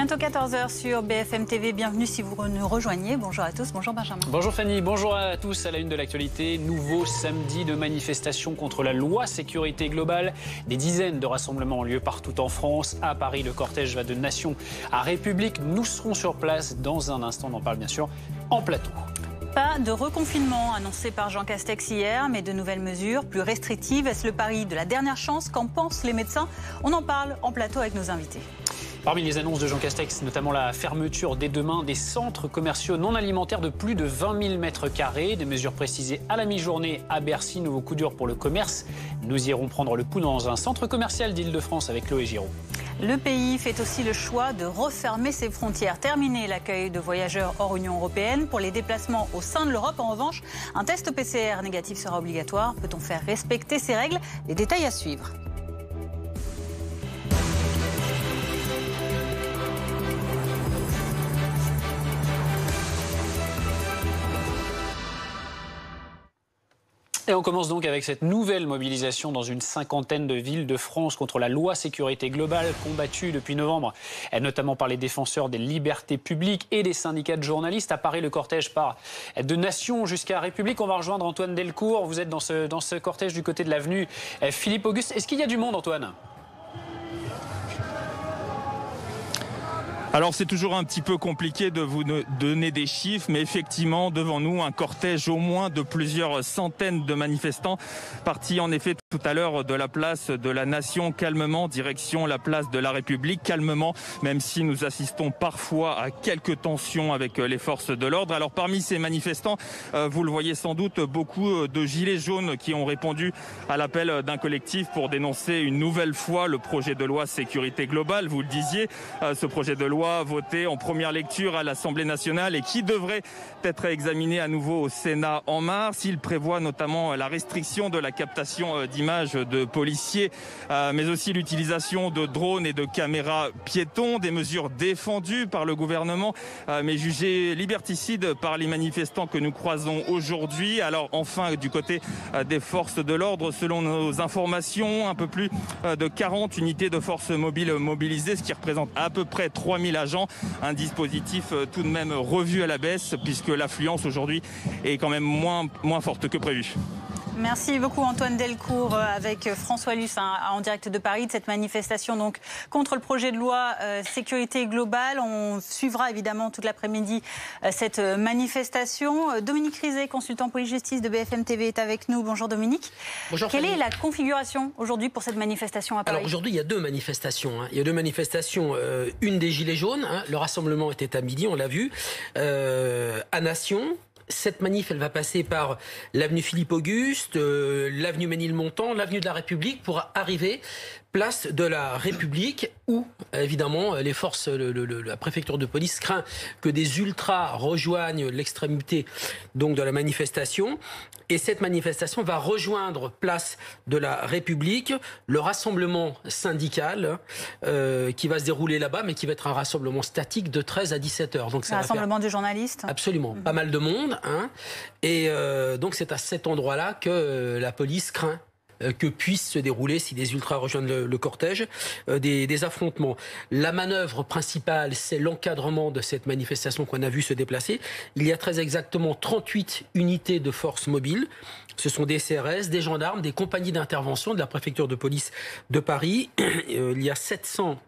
Bientôt 14 h sur BFM TV. Bienvenue si vous nous rejoignez. Bonjour à tous, bonjour Benjamin. Bonjour Fanny, bonjour à tous. À la une de l'actualité, nouveau samedi de manifestation contre la loi sécurité globale. Des dizaines de rassemblements ont lieu partout en France. À Paris, le cortège va de Nation à République. Nous serons sur place dans un instant. On en parle bien sûr en plateau. Pas de reconfinement annoncé par Jean Castex hier, mais de nouvelles mesures plus restrictives. Est-ce le pari de la dernière chance? Qu'en pensent les médecins? On en parle en plateau avec nos invités. Parmi les annonces de Jean Castex, notamment la fermeture dès demain des centres commerciaux non alimentaires de plus de 20 000 mètres carrés. Des mesures précisées à la mi-journée à Bercy. Nouveau coup dur pour le commerce. Nous irons prendre le pouls dans un centre commercial d'Île-de-France avec Chloé Giraud. Le pays fait aussi le choix de refermer ses frontières. Terminer l'accueil de voyageurs hors Union européenne. Pour les déplacements au sein de l'Europe, en revanche, un test PCR négatif sera obligatoire. Peut-on faire respecter ces règles? Les détails à suivre. Et on commence donc avec cette nouvelle mobilisation dans une cinquantaine de villes de France contre la loi sécurité globale combattue depuis novembre, notamment par les défenseurs des libertés publiques et des syndicats de journalistes. À Paris, le cortège part de Nation jusqu'à République. On va rejoindre Antoine Delcourt. Vous êtes dans ce cortège du côté de l'avenue Philippe-Auguste. Est-ce qu'il y a du monde, Antoine ? Alors c'est toujours un petit peu compliqué de vous donner des chiffres, mais effectivement devant nous un cortège au moins de plusieurs centaines de manifestants partis en effet tout à l'heure de la place de la Nation calmement, direction la place de la République calmement, même si nous assistons parfois à quelques tensions avec les forces de l'ordre. Alors parmi ces manifestants, vous le voyez sans doute, beaucoup de gilets jaunes qui ont répondu à l'appel d'un collectif pour dénoncer une nouvelle fois le projet de loi sécurité globale. Vous le disiez, ce projet de loi voté en première lecture à l'Assemblée nationale et qui devrait être examiné à nouveau au Sénat en mars. Il prévoit notamment la restriction de la captation d'images de policiers, mais aussi l'utilisation de drones et de caméras piétons, des mesures défendues par le gouvernement, mais jugées liberticides par les manifestants que nous croisons aujourd'hui. Alors enfin, du côté des forces de l'ordre, selon nos informations, un peu plus de 40 unités de forces mobiles mobilisées, ce qui représente à peu près 3000 agents, un dispositif tout de même revu à la baisse puisque l'affluence aujourd'hui est quand même moins forte que prévu. Merci beaucoup Antoine Delcourt avec François Luce en direct de Paris de cette manifestation donc contre le projet de loi sécurité globale. On suivra évidemment toute l'après-midi cette manifestation. Dominique Rizet, consultant police-justice de BFM TV est avec nous. Bonjour Dominique. Bonjour. Quelle est la configuration aujourd'hui pour cette manifestation à Paris? Alors aujourd'hui il y a deux manifestations. Il y a deux manifestations. Une des Gilets jaunes. Le rassemblement était à midi, on l'a vu. À Nation. Cette manif, elle va passer par l'avenue Philippe-Auguste, l'avenue Ménilmontant, l'avenue de la République pour arriver place de la République où, évidemment, les forces, la préfecture de police craint que des ultras rejoignent l'extrémité donc de la manifestation. Et cette manifestation va rejoindre place de la République, le rassemblement syndical qui va se dérouler là-bas, mais qui va être un rassemblement statique de 13 à 17 heures. Donc, un rassemblement de journalistes? Absolument, pas mal de monde. Et donc c'est à cet endroit-là que la police craint que puissent se dérouler, si des ultras rejoignent le cortège, des affrontements. La manœuvre principale, c'est l'encadrement de cette manifestation qu'on a vu se déplacer. Il y a très exactement 38 unités de forces mobiles. Ce sont des CRS, des gendarmes, des compagnies d'intervention de la préfecture de police de Paris. Il y a 700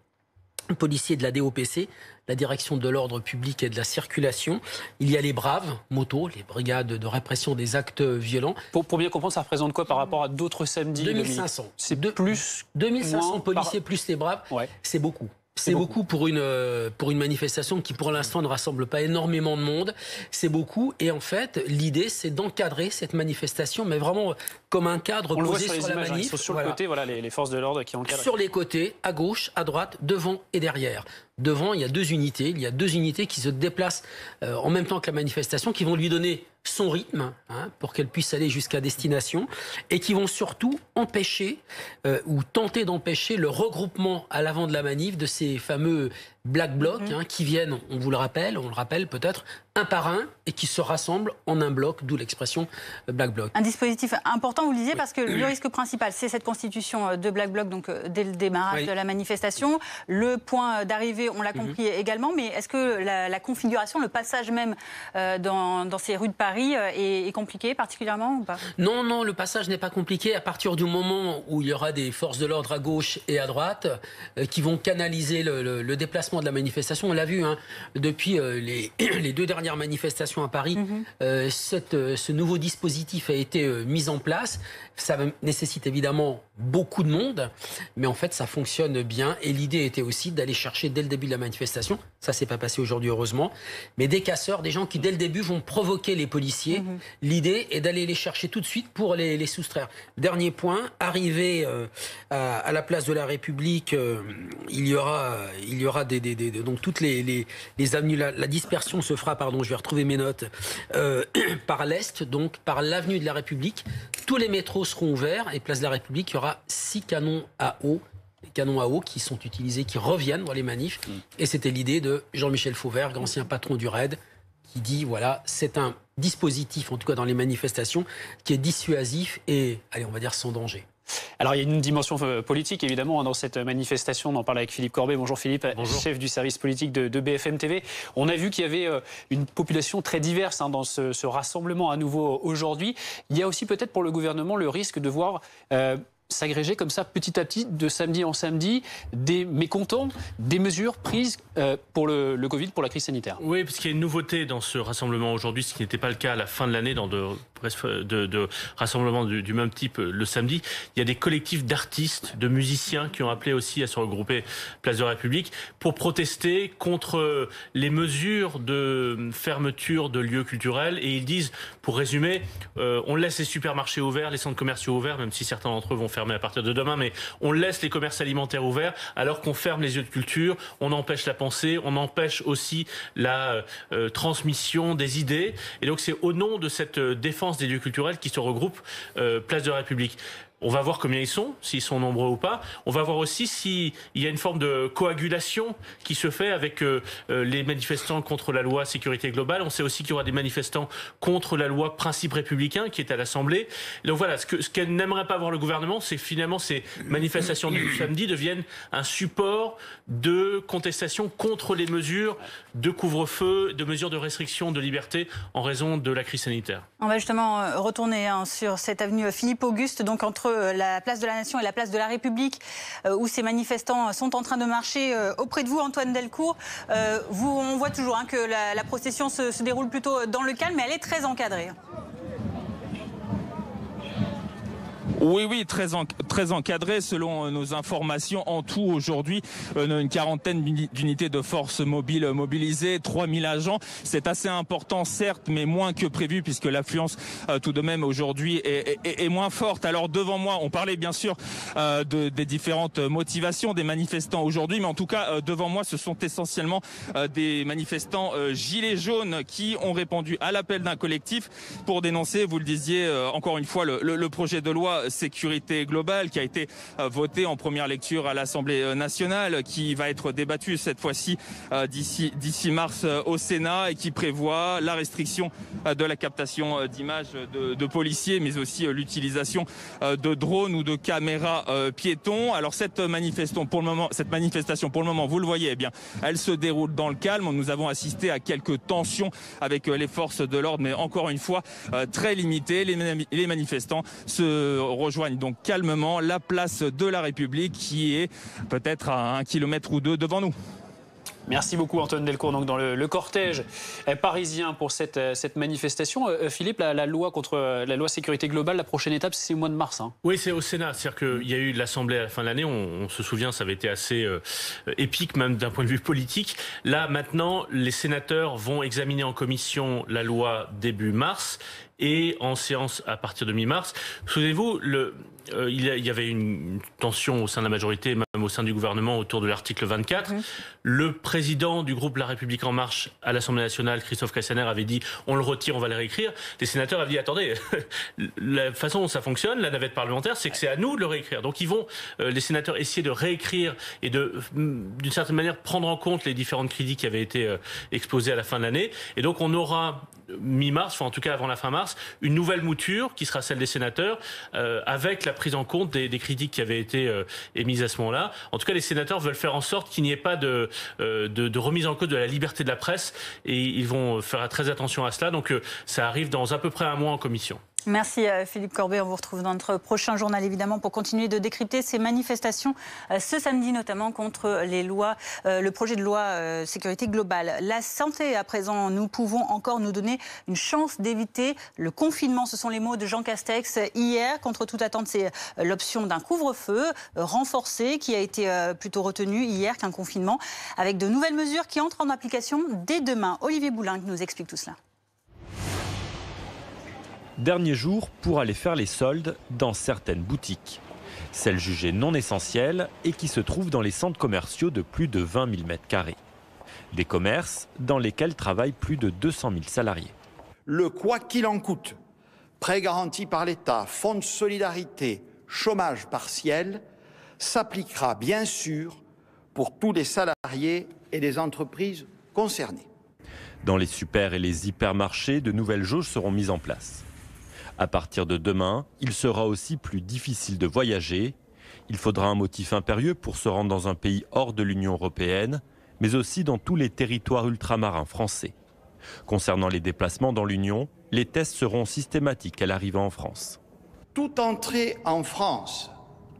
policiers de la DOPC, la direction de l'ordre public et de la circulation. Il y a les braves, motos, les brigades de répression des actes violents. Pour bien comprendre, ça représente quoi par rapport à d'autres samedis? 2500. C'est plus 2500 policiers plus les braves, ouais. C'est beaucoup. C'est beaucoup pour une manifestation qui pour l'instant ne rassemble pas énormément de monde. C'est beaucoup et en fait l'idée c'est d'encadrer cette manifestation mais vraiment comme un cadre posé sur la manif. Ils sont sur le côté, voilà, les forces de l'ordre qui encadrent. Sur les côtés, à gauche, à droite, devant et derrière. Devant, il y a deux unités. Il y a deux unités qui se déplacent en même temps que la manifestation, qui vont lui donner son rythme pour qu'elle puisse aller jusqu'à destination et qui vont surtout empêcher ou tenter d'empêcher le regroupement à l'avant de la manif de ces fameux Black Blocs qui viennent, on le rappelle peut-être, un par un et qui se rassemblent en un bloc, d'où l'expression Black Bloc. Un dispositif important vous le disiez, parce que le risque principal, c'est cette constitution de Black Bloc, donc dès le démarrage de la manifestation. Le point d'arrivée, on l'a compris également, mais est-ce que la configuration, le passage même dans ces rues de Paris est compliqué particulièrement ou pas? Non, le passage n'est pas compliqué à partir du moment où il y aura des forces de l'ordre à gauche et à droite qui vont canaliser le déplacement de la manifestation. On l'a vu depuis les 2 dernières manifestations à Paris. Ce nouveau dispositif a été mis en place. Ça nécessite évidemment beaucoup de monde, mais en fait ça fonctionne bien. Et l'idée était aussi d'aller chercher dès le début de la manifestation, ça s'est pas passé aujourd'hui heureusement, mais des casseurs, des gens qui dès le début vont provoquer les policiers. L'idée est d'aller les chercher tout de suite pour les soustraire. Dernier point, arrivé à la place de la République, il y aura donc toutes les avenues, la dispersion se fera, je vais retrouver mes notes, par l'Est, donc par l'avenue de la République. Tous les métros seront ouverts et place de la République, il y aura 6 canons à eau. Les canons à eau qui sont utilisés, qui reviennent dans les manifs. Et c'était l'idée de Jean-Michel Fauvergue, ancien patron du RAID, qui dit voilà, c'est un dispositif, en tout cas dans les manifestations, qui est dissuasif et, allez, on va dire sans danger. Alors il y a une dimension politique évidemment dans cette manifestation. On en parle avec Philippe Corbet. Bonjour Philippe, chef du service politique de BFM TV. On a vu qu'il y avait une population très diverse dans ce rassemblement à nouveau aujourd'hui. Il y a aussi peut-être pour le gouvernement le risque de voir s'agréger comme ça petit à petit de samedi en samedi des mécontents, des mesures prises pour le Covid, pour la crise sanitaire. Oui, parce qu'il y a une nouveauté dans ce rassemblement aujourd'hui, ce qui n'était pas le cas à la fin de l'année dans de rassemblements du même type le samedi. Il y a des collectifs d'artistes, de musiciens qui ont appelé aussi à se regrouper place de la République pour protester contre les mesures de fermeture de lieux culturels. Et ils disent, pour résumer, on laisse les supermarchés ouverts, les centres commerciaux ouverts, même si certains d'entre eux vont fermer à partir de demain, mais on laisse les commerces alimentaires ouverts alors qu'on ferme les lieux de culture, on empêche la pensée, on empêche aussi la transmission des idées. Et donc c'est au nom de cette défense des lieux culturels qui se regroupent place de la République. On va voir combien ils sont, s'ils sont nombreux ou pas. On va voir aussi s'il y a une forme de coagulation qui se fait avec les manifestants contre la loi sécurité globale. On sait aussi qu'il y aura des manifestants contre la loi principe républicain qui est à l'Assemblée. Donc voilà, ce qu'elle n'aimerait pas voir le gouvernement, c'est finalement ces manifestations du samedi deviennent un support de contestation contre les mesures de couvre-feu, de mesures de restriction de liberté en raison de la crise sanitaire. On va justement retourner sur cette avenue Philippe-Auguste, donc entre la place de la Nation et la place de la République, où ces manifestants sont en train de marcher auprès de vous, Antoine Delcourt. On voit toujours que la procession se déroule plutôt dans le calme, mais elle est très encadrée. Oui, très encadré selon nos informations. En tout, aujourd'hui, une quarantaine d'unités de force mobiles mobilisées, 3000 agents. C'est assez important, certes, mais moins que prévu puisque l'affluence, tout de même, aujourd'hui est moins forte. Alors, devant moi, on parlait bien sûr des différentes motivations des manifestants aujourd'hui, mais en tout cas, devant moi, ce sont essentiellement des manifestants gilets jaunes qui ont répondu à l'appel d'un collectif pour dénoncer, vous le disiez encore une fois, le projet de loi sécurité globale qui a été voté en première lecture à l'Assemblée nationale, qui va être débattu cette fois-ci d'ici mars au Sénat et qui prévoit la restriction de la captation d'images de policiers, mais aussi l'utilisation de drones ou de caméras piétons. Alors cette manifestation, pour le moment, vous le voyez, eh bien, elle se déroule dans le calme. Nous avons assisté à quelques tensions avec les forces de l'ordre, mais encore une fois très limitées. Les manifestants se rejoignent donc calmement la place de la République qui est peut-être à 1 kilomètre ou 2 devant nous. Merci beaucoup Antoine Delcourt. Donc dans le cortège parisien pour cette manifestation, Philippe, la loi contre la loi sécurité globale, la prochaine étape c'est au mois de mars. Oui, c'est au Sénat. C'est-à-dire qu'il y a eu l'Assemblée à la fin de l'année. On se souvient, ça avait été assez épique même d'un point de vue politique. Là maintenant, les sénateurs vont examiner en commission la loi début mars et en séance à partir de mi-mars. Souvenez-vous, il y avait une tension au sein de la majorité, même au sein du gouvernement, autour de l'article 24. Le président du groupe La République En Marche à l'Assemblée nationale, Christophe Castaner, avait dit « on le retire, on va le réécrire ». Les sénateurs avaient dit « attendez, la façon dont ça fonctionne, la navette parlementaire, c'est que c'est à nous de le réécrire ». Donc ils vont, les sénateurs, essayer de réécrire et d'une certaine manière, prendre en compte les différentes critiques qui avaient été exposées à la fin de l'année. Et donc on aura mi-mars, enfin en tout cas avant la fin mars, une nouvelle mouture qui sera celle des sénateurs, avec la prise en compte des critiques qui avaient été émises à ce moment-là. En tout cas, les sénateurs veulent faire en sorte qu'il n'y ait pas de remise en cause de la liberté de la presse, et ils vont faire très attention à cela. Donc ça arrive dans à peu près un mois en commission. Merci Philippe Corbet. On vous retrouve dans notre prochain journal évidemment pour continuer de décrypter ces manifestations ce samedi, notamment contre les lois, le projet de loi sécurité globale. La santé à présent, nous pouvons encore nous donner une chance d'éviter le confinement. Ce sont les mots de Jean Castex hier. Contre toute attente, c'est l'option d'un couvre-feu renforcé qui a été plutôt retenu hier qu'un confinement, avec de nouvelles mesures qui entrent en application dès demain. Olivier Boulinck nous explique tout cela. Dernier jour pour aller faire les soldes dans certaines boutiques. Celles jugées non essentielles et qui se trouvent dans les centres commerciaux de plus de 20 000 m². Des commerces dans lesquels travaillent plus de 200 000 salariés. Le quoi qu'il en coûte, prêt garanti par l'État, fonds de solidarité, chômage partiel, s'appliquera bien sûr pour tous les salariés et les entreprises concernées. Dans les super et les hypermarchés, de nouvelles jauges seront mises en place. À partir de demain, il sera aussi plus difficile de voyager. Il faudra un motif impérieux pour se rendre dans un pays hors de l'Union européenne, mais aussi dans tous les territoires ultramarins français. Concernant les déplacements dans l'Union, les tests seront systématiques à l'arrivée en France. Toute entrée en France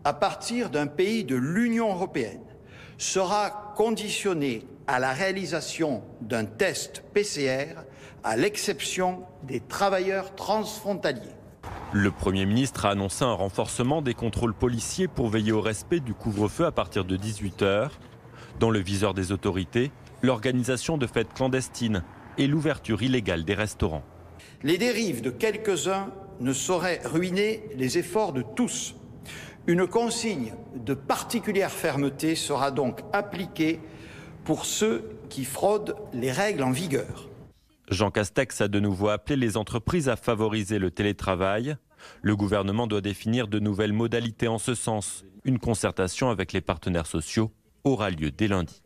à partir d'un pays de l'Union européenne sera conditionnée à la réalisation d'un test PCR, à l'exception des travailleurs transfrontaliers. Le Premier ministre a annoncé un renforcement des contrôles policiers pour veiller au respect du couvre-feu à partir de 18 h. Dans le viseur des autorités, l'organisation de fêtes clandestines et l'ouverture illégale des restaurants. Les dérives de quelques-uns ne sauraient ruiner les efforts de tous. Une consigne de particulière fermeté sera donc appliquée pour ceux qui fraudent les règles en vigueur. Jean Castex a de nouveau appelé les entreprises à favoriser le télétravail. Le gouvernement doit définir de nouvelles modalités en ce sens. Une concertation avec les partenaires sociaux aura lieu dès lundi.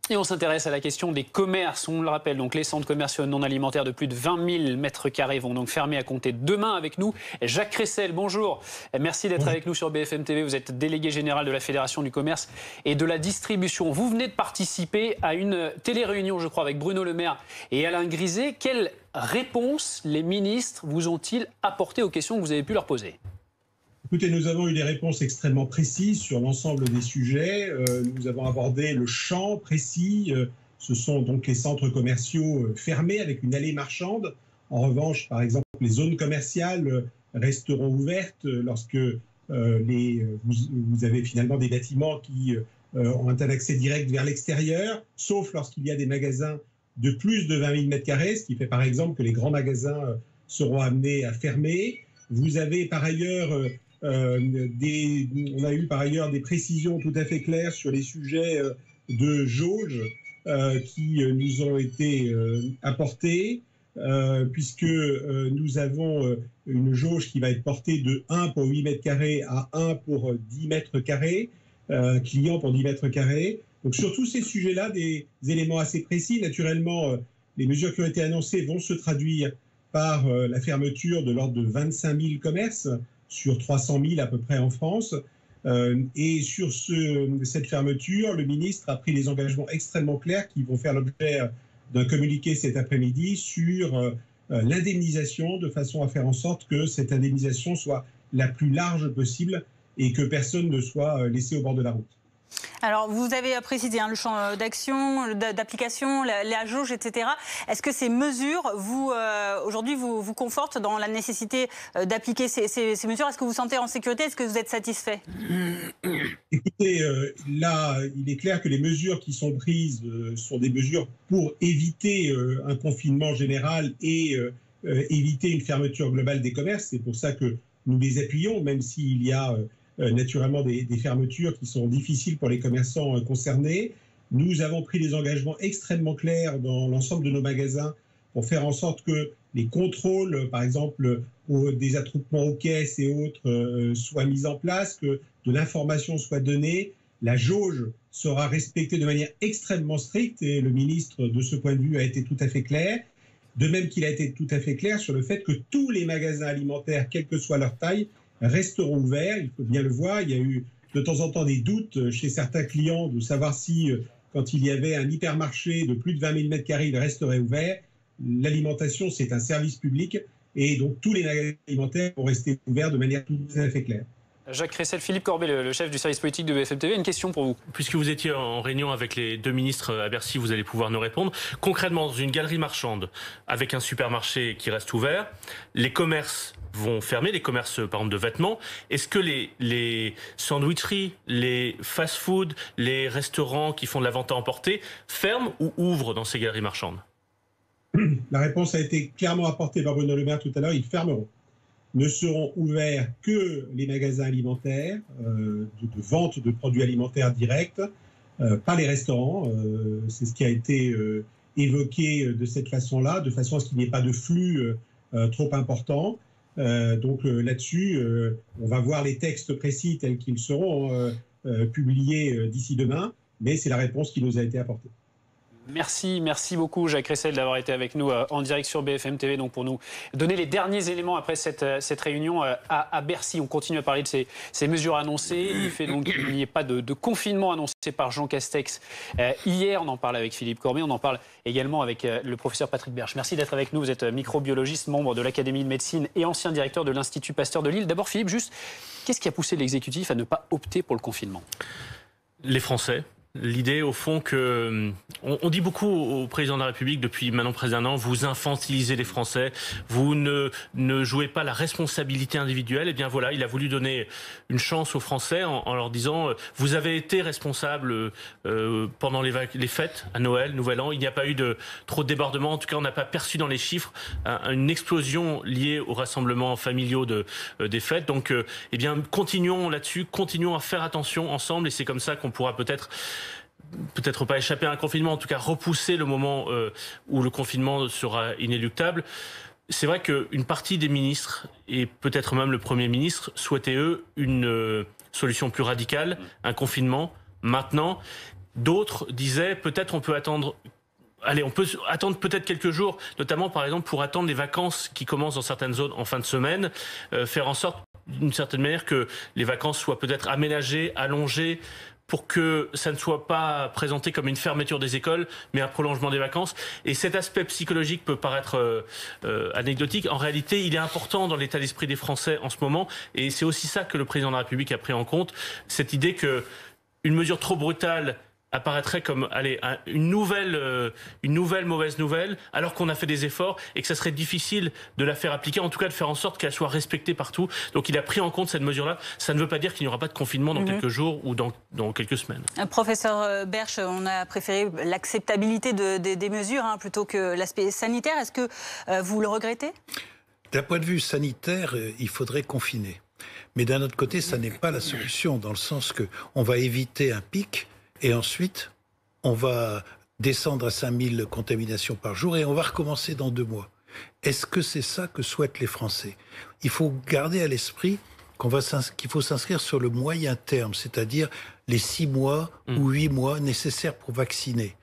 Et on s'intéresse à la question des commerces. On le rappelle, donc les centres commerciaux non alimentaires de plus de 20 000 m² vont donc fermer à compter demain. Avec nous, Jacques Cressel, bonjour. Merci d'être avec nous sur BFM TV. Vous êtes délégué général de la Fédération du commerce et de la distribution. Vous venez de participer à une télé-réunion, je crois, avec Bruno Le Maire et Alain Griset. Quelles réponses les ministres vous ont-ils apportées aux questions que vous avez pu leur poser ? Écoutez, nous avons eu des réponses extrêmement précises sur l'ensemble des sujets. Nous avons abordé le champ précis. Ce sont donc les centres commerciaux fermés avec une allée marchande. En revanche, par exemple, les zones commerciales resteront ouvertes lorsque vous avez finalement des bâtiments qui ont un accès direct vers l'extérieur, sauf lorsqu'il y a des magasins de plus de 20 000 m², ce qui fait par exemple que les grands magasins seront amenés à fermer. Vous avez par ailleurs... on a eu par ailleurs des précisions tout à fait claires sur les sujets de jauge qui nous ont été apportés, puisque nous avons une jauge qui va être portée de 1 pour 8 m² à 1 pour 10 m², client pour 10 m². Donc sur tous ces sujets-là, des éléments assez précis. Naturellement, les mesures qui ont été annoncées vont se traduire par la fermeture de l'ordre de 25 000 commerces, sur 300 000 à peu près en France. Et sur cette fermeture, le ministre a pris des engagements extrêmement clairs qui vont faire l'objet d'un communiqué cet après-midi sur l'indemnisation, de façon à faire en sorte que cette indemnisation soit la plus large possible et que personne ne soit laissé au bord de la route. Alors, vous avez précisé le champ d'action, d'application, la jauge, etc. Est-ce que ces mesures, aujourd'hui, vous confortent dans la nécessité d'appliquer ces mesures? Est-ce que vous vous sentez en sécurité? Est-ce que vous êtes satisfait? Écoutez, là, il est clair que les mesures qui sont prises sont des mesures pour éviter un confinement général et éviter une fermeture globale des commerces. C'est pour ça que nous les appuyons, même s'il y a... naturellement des fermetures qui sont difficiles pour les commerçants concernés. Nous avons pris des engagements extrêmement clairs dans l'ensemble de nos magasins pour faire en sorte que les contrôles, par exemple, des attroupements aux caisses et autres, soient mis en place, que de l'information soit donnée. La jauge sera respectée de manière extrêmement stricte et le ministre, de ce point de vue, a été tout à fait clair. De même qu'il a été tout à fait clair sur le fait que tous les magasins alimentaires, quelle que soit leur taille, resteront ouverts. Il faut bien le voir. Il y a eu de temps en temps des doutes chez certains clients de savoir si, quand il y avait un hypermarché de plus de 20 000 m², il resterait ouvert. L'alimentation, c'est un service public et donc tous les magasins alimentaires vont rester ouverts de manière tout à fait claire. Jacques Cressel, Philippe Corbet, le chef du service politique de BFM TV, une question pour vous. Puisque vous étiez en réunion avec les 2 ministres à Bercy, vous allez pouvoir nous répondre. Concrètement, dans une galerie marchande, avec un supermarché qui reste ouvert, les commerces vont fermer, les commerces par exemple de vêtements. Est-ce que les sandwicheries, les fast-food, les restaurants qui font de la vente à emporter ferment ou ouvrent dans ces galeries marchandes? La réponse a été clairement apportée par Bruno Le Maire tout à l'heure, ils fermeront. Ne seront ouverts que les magasins alimentaires, de vente de produits alimentaires directs, pas les restaurants. C'est ce qui a été évoqué de cette façon-là, de façon à ce qu'il n'y ait pas de flux trop important. Donc là-dessus, on va voir les textes précis tels qu'ils seront publiés d'ici demain, mais c'est la réponse qui nous a été apportée. Merci beaucoup Jacques Cressel d'avoir été avec nous en direct sur BFM TV donc pour nous donner les derniers éléments après cette réunion à Bercy. On continue à parler de ces mesures annoncées. Il fait donc qu'il n'y ait pas de confinement annoncé par Jean Castex hier. On en parle avec Philippe Corbet, on en parle également avec le professeur Patrick Berche. Merci d'être avec nous. Vous êtes microbiologiste, membre de l'Académie de médecine et ancien directeur de l'Institut Pasteur de Lille. D'abord Philippe, juste, qu'est-ce qui a poussé l'exécutif à ne pas opter pour le confinement? Les Français. L'idée, au fond, que on dit beaucoup au président de la République depuis maintenant près d'1 an, vous infantilisez les Français, vous ne jouez pas la responsabilité individuelle. Et bien voilà, il a voulu donner une chance aux Français en leur disant, vous avez été responsables pendant les fêtes à Noël, Nouvel An. Il n'y a pas eu trop de débordements. En tout cas, on n'a pas perçu dans les chiffres une explosion liée aux rassemblements familiaux des fêtes. Donc, eh bien, continuons là-dessus, continuons à faire attention ensemble. Et c'est comme ça qu'on pourra peut-être pas échapper à un confinement, en tout cas repousser le moment où le confinement sera inéluctable. C'est vrai qu'une partie des ministres, et peut-être même le Premier ministre, souhaitaient eux une solution plus radicale, un confinement maintenant. D'autres disaient peut-être on peut attendre... Allez, on peut attendre peut-être quelques jours, notamment par exemple pour attendre les vacances qui commencent dans certaines zones en fin de semaine, faire en sorte d'une certaine manière que les vacances soient peut-être aménagées, allongées, pour que ça ne soit pas présenté comme une fermeture des écoles, mais un prolongement des vacances. Et cet aspect psychologique peut paraître anecdotique. En réalité, il est important dans l'état d'esprit des Français en ce moment. Et c'est aussi ça que le président de la République a pris en compte. Cette idée qu'une mesure trop brutale apparaîtrait comme une nouvelle mauvaise nouvelle, alors qu'on a fait des efforts et que ça serait difficile de la faire appliquer, en tout cas de faire en sorte qu'elle soit respectée partout. Donc il a pris en compte cette mesure-là. Ça ne veut pas dire qu'il n'y aura pas de confinement dans quelques jours ou dans quelques semaines. Professeur Berche, on a préféré l'acceptabilité des mesures plutôt que l'aspect sanitaire. Est-ce que vous le regrettez? D'un point de vue sanitaire, il faudrait confiner. Mais d'un autre côté, ça n'est pas la solution, dans le sens qu'on va éviter un pic. Et ensuite, on va descendre à 5000 contaminations par jour et on va recommencer dans 2 mois. Est-ce que c'est ça que souhaitent les Français? Il faut garder à l'esprit qu'il faut s'inscrire sur le moyen terme, c'est-à-dire les 6 mois ou 8 mois nécessaires pour vacciner.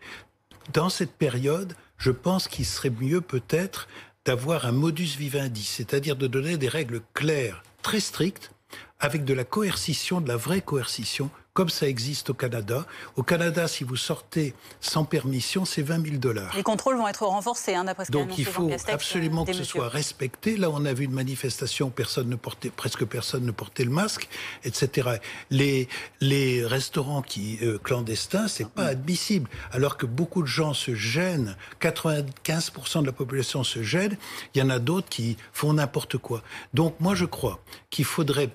Dans cette période, je pense qu'il serait mieux peut-être d'avoir un modus vivendi, c'est-à-dire de donner des règles claires, très strictes, avec de la coercition, de la vraie coercition, comme ça existe au Canada. Au Canada, si vous sortez sans permission, c'est $20 000. Les contrôles vont être renforcés, d'après ce qu'a annoncé Jean Castex. Donc il faut absolument que ce soit respecté. Là, on a vu une manifestation, presque personne ne portait le masque, etc. Les restaurants clandestins, c'est pas admissible. Alors que beaucoup de gens se gênent, 95% de la population se gêne, il y en a d'autres qui font n'importe quoi. Donc moi, je crois qu'il faudrait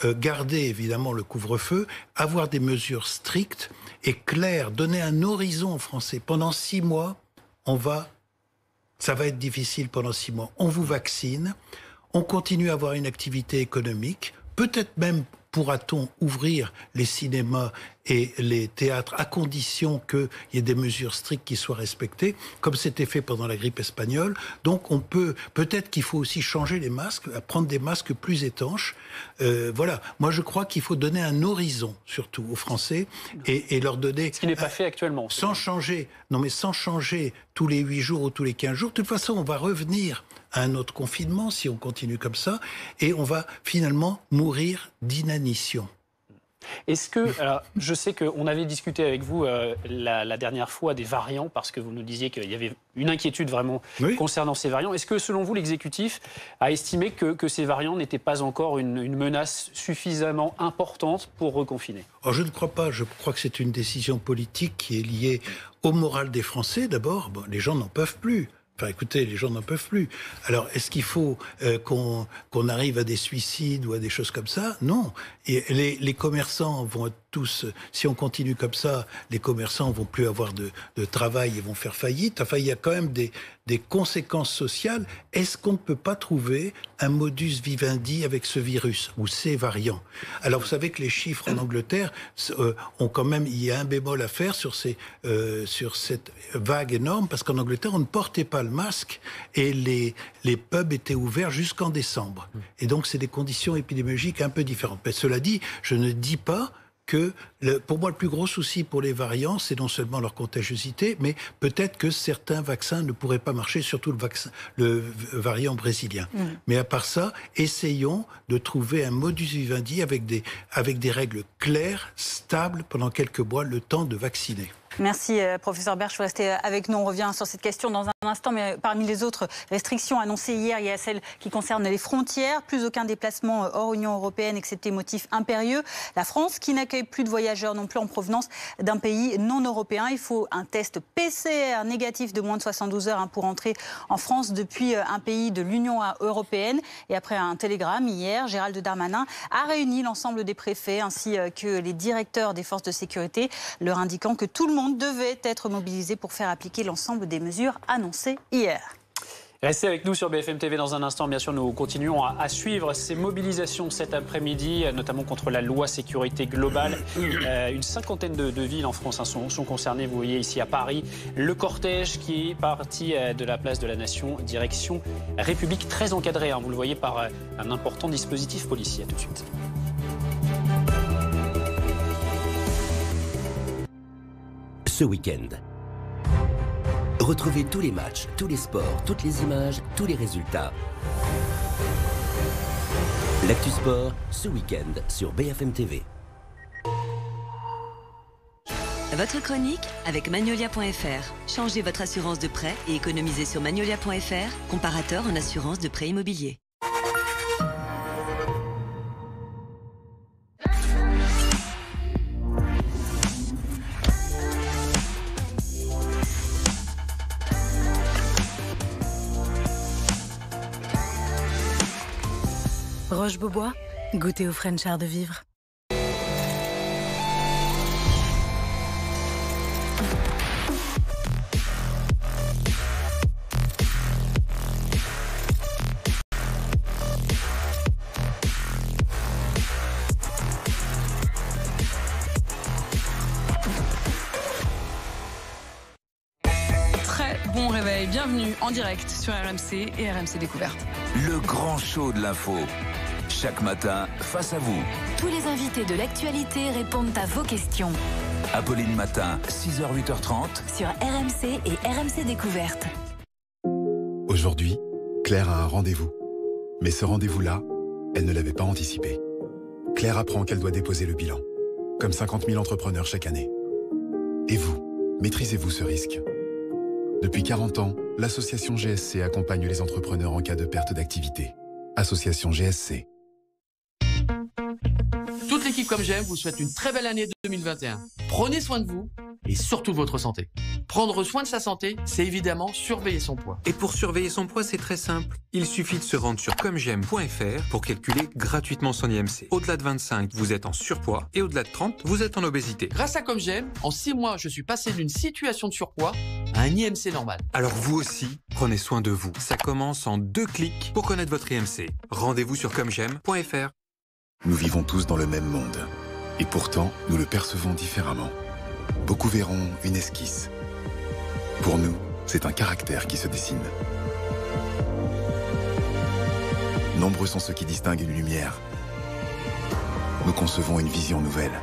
garder évidemment le couvre-feu, avoir des mesures strictes et claires, donner un horizon aux Français. Pendant 6 mois, ça va être difficile pendant 6 mois. On vous vaccine, on continue à avoir une activité économique, peut-être même pourra-t-on ouvrir les cinémas et les théâtres à condition qu'il y ait des mesures strictes qui soient respectées, comme c'était fait pendant la grippe espagnole. Donc peut-être qu'il faut aussi changer les masques, prendre des masques plus étanches. Voilà. Moi, je crois qu'il faut donner un horizon, surtout aux Français, et leur donner... Ce qui n'est pas fait actuellement. Sans changer tous les 8 jours ou tous les 15 jours. De toute façon, on va revenir à un autre confinement si on continue comme ça, et on va finalement mourir d'inanition. Est-ce que, alors, je sais qu'on avait discuté avec vous la dernière fois des variants, parce que vous nous disiez qu'il y avait une inquiétude vraiment concernant ces variants. Est-ce que, selon vous, l'exécutif a estimé que ces variants n'étaient pas encore une menace suffisamment importante pour reconfiner? Alors, je ne crois pas. Je crois que c'est une décision politique qui est liée au moral des Français. D'abord, les gens n'en peuvent plus. Enfin, écoutez, les gens n'en peuvent plus. Alors, est-ce qu'il faut qu'on arrive à des suicides ou à des choses comme ça? Non. Et les commerçants vont être tous... Si on continue comme ça, les commerçants vont plus avoir de travail et vont faire faillite. Enfin, il y a quand même des conséquences sociales. Est-ce qu'on ne peut pas trouver un modus vivendi avec ce virus ou ces variants? Alors, vous savez que les chiffres en Angleterre ont quand même... Il y a un bémol à faire sur cette vague énorme, parce qu'en Angleterre, on ne portait pas le masque et les pubs étaient ouverts jusqu'en décembre. Et donc, c'est des conditions épidémiologiques un peu différentes. Mais cela dit, je ne dis pas que, pour moi, le plus gros souci pour les variants, c'est non seulement leur contagiosité, mais peut-être que certains vaccins ne pourraient pas marcher, surtout le variant brésilien. Mais à part ça, essayons de trouver un modus vivendi avec des règles claires, stables, pendant quelques mois, le temps de vacciner. Merci, professeur Berche. Vous restez avec nous. On revient sur cette question dans un instant. Mais parmi les autres restrictions annoncées hier, il y a celle qui concerne les frontières. Plus aucun déplacement hors Union européenne, excepté motif impérieux. La France, qui n'accueille plus de voyageurs non plus en provenance d'un pays non européen. Il faut un test PCR négatif de moins de 72 heures pour entrer en France depuis un pays de l'Union européenne. Et après un télégramme hier, Gérald Darmanin a réuni l'ensemble des préfets ainsi que les directeurs des forces de sécurité, leur indiquant que tout le monde devait être mobilisé pour faire appliquer l'ensemble des mesures annoncées hier. Restez avec nous sur BFM TV dans un instant. Bien sûr, nous continuons à suivre ces mobilisations cet après-midi, notamment contre la loi sécurité globale. Une cinquantaine de villes en France sont concernées. Vous voyez ici à Paris le cortège qui est parti de la place de la Nation, direction République, très encadré. Vous le voyez par un important dispositif policier. À tout de suite. Ce week-end, retrouvez tous les matchs, tous les sports, toutes les images, tous les résultats. L'Actu Sport, ce week-end sur BFM TV. Votre chronique avec Magnolia.fr. Changez votre assurance de prêt et économisez sur Magnolia.fr, comparateur en assurance de prêt immobilier. Roche-Beaubois, goûtez au French Art de vivre. Très bon réveil, bienvenue en direct sur RMC et RMC Découverte. Le grand show de l'info. Chaque matin, face à vous. Tous les invités de l'actualité répondent à vos questions. Apolline Matin, 6h, 8h30. Sur RMC et RMC Découverte. Aujourd'hui, Claire a un rendez-vous. Mais ce rendez-vous-là, elle ne l'avait pas anticipé. Claire apprend qu'elle doit déposer le bilan. Comme 50 000 entrepreneurs chaque année. Et vous, maîtrisez-vous ce risque ? Depuis 40 ans, l'association GSC accompagne les entrepreneurs en cas de perte d'activité. Association GSC. Toute l'équipe Comme J'aime vous souhaite une très belle année 2021. Prenez soin de vous et surtout de votre santé. Prendre soin de sa santé, c'est évidemment surveiller son poids. Et pour surveiller son poids, c'est très simple. Il suffit de se rendre sur commej'aime.fr pour calculer gratuitement son IMC. Au-delà de 25, vous êtes en surpoids et au-delà de 30, vous êtes en obésité. Grâce à Comme J'aime, en 6 mois, je suis passé d'une situation de surpoids à un IMC normal. Alors vous aussi, prenez soin de vous. Ça commence en 2 clics pour connaître votre IMC. Rendez-vous sur commej'aime.fr. Nous vivons tous dans le même monde. Et pourtant, nous le percevons différemment. Beaucoup verront une esquisse. Pour nous, c'est un caractère qui se dessine. Nombreux sont ceux qui distinguent une lumière. Nous concevons une vision nouvelle.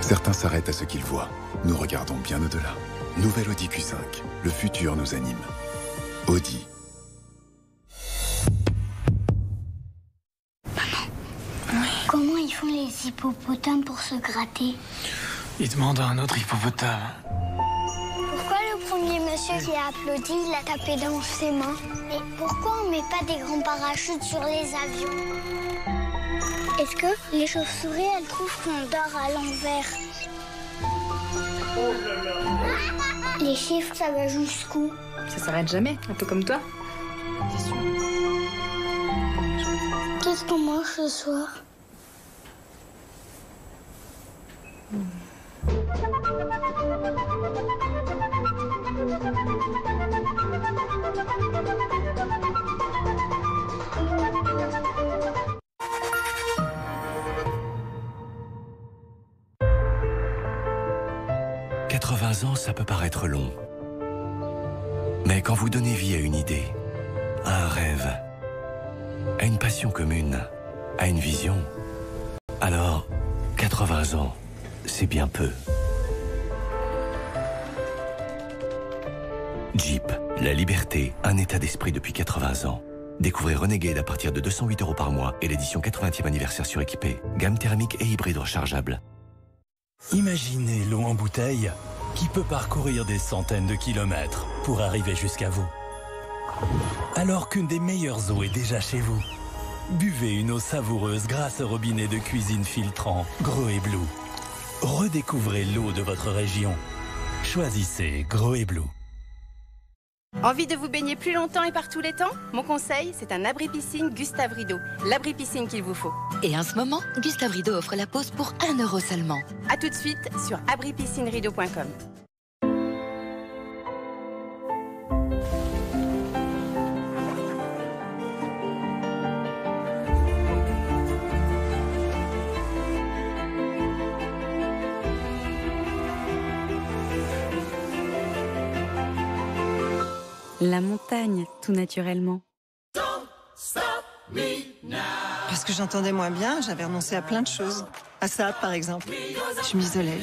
Certains s'arrêtent à ce qu'ils voient. Nous regardons bien au-delà. Nouvelle Audi Q5. Le futur nous anime. Audi. Comment ils font les hippopotames pour se gratter? Ils demandent à un autre hippopotame. Pourquoi le premier monsieur qui a applaudi, il a tapé dans ses mains? Et pourquoi on met pas des grands parachutes sur les avions? Est-ce que les chauves-souris, elles trouvent qu'on dort à l'envers? Les chiffres, ça va jusqu'où? Ça s'arrête jamais, un peu comme toi. C'est sûr. Qu'est-ce qu'on mange ce soir? « 80 ans, ça peut paraître long. Mais quand vous donnez vie à une idée, à un rêve, à une passion commune, à une vision, alors 80 ans, c'est bien peu. Jeep, la liberté, un état d'esprit depuis 80 ans. Découvrez Renegade à partir de 208 € par mois et l'édition 80e anniversaire suréquipée. Gamme thermique et hybride rechargeable. Imaginez l'eau en bouteille qui peut parcourir des centaines de kilomètres pour arriver jusqu'à vous. Alors qu'une des meilleures eaux est déjà chez vous. Buvez une eau savoureuse grâce au robinet de cuisine filtrant Grohe Blue. Redécouvrez l'eau de votre région. Choisissez Grohe Blue. Envie de vous baigner plus longtemps et par tous les temps? Mon conseil, c'est un abri-piscine Gustave Rideau. L'abri-piscine qu'il vous faut. Et en ce moment, Gustave Rideau offre la pause pour 1 € seulement. A tout de suite sur abripiscinerideau.com. La montagne, tout naturellement. Parce que j'entendais moins bien, j'avais renoncé à plein de choses. À ça, par exemple. Je m'isolais.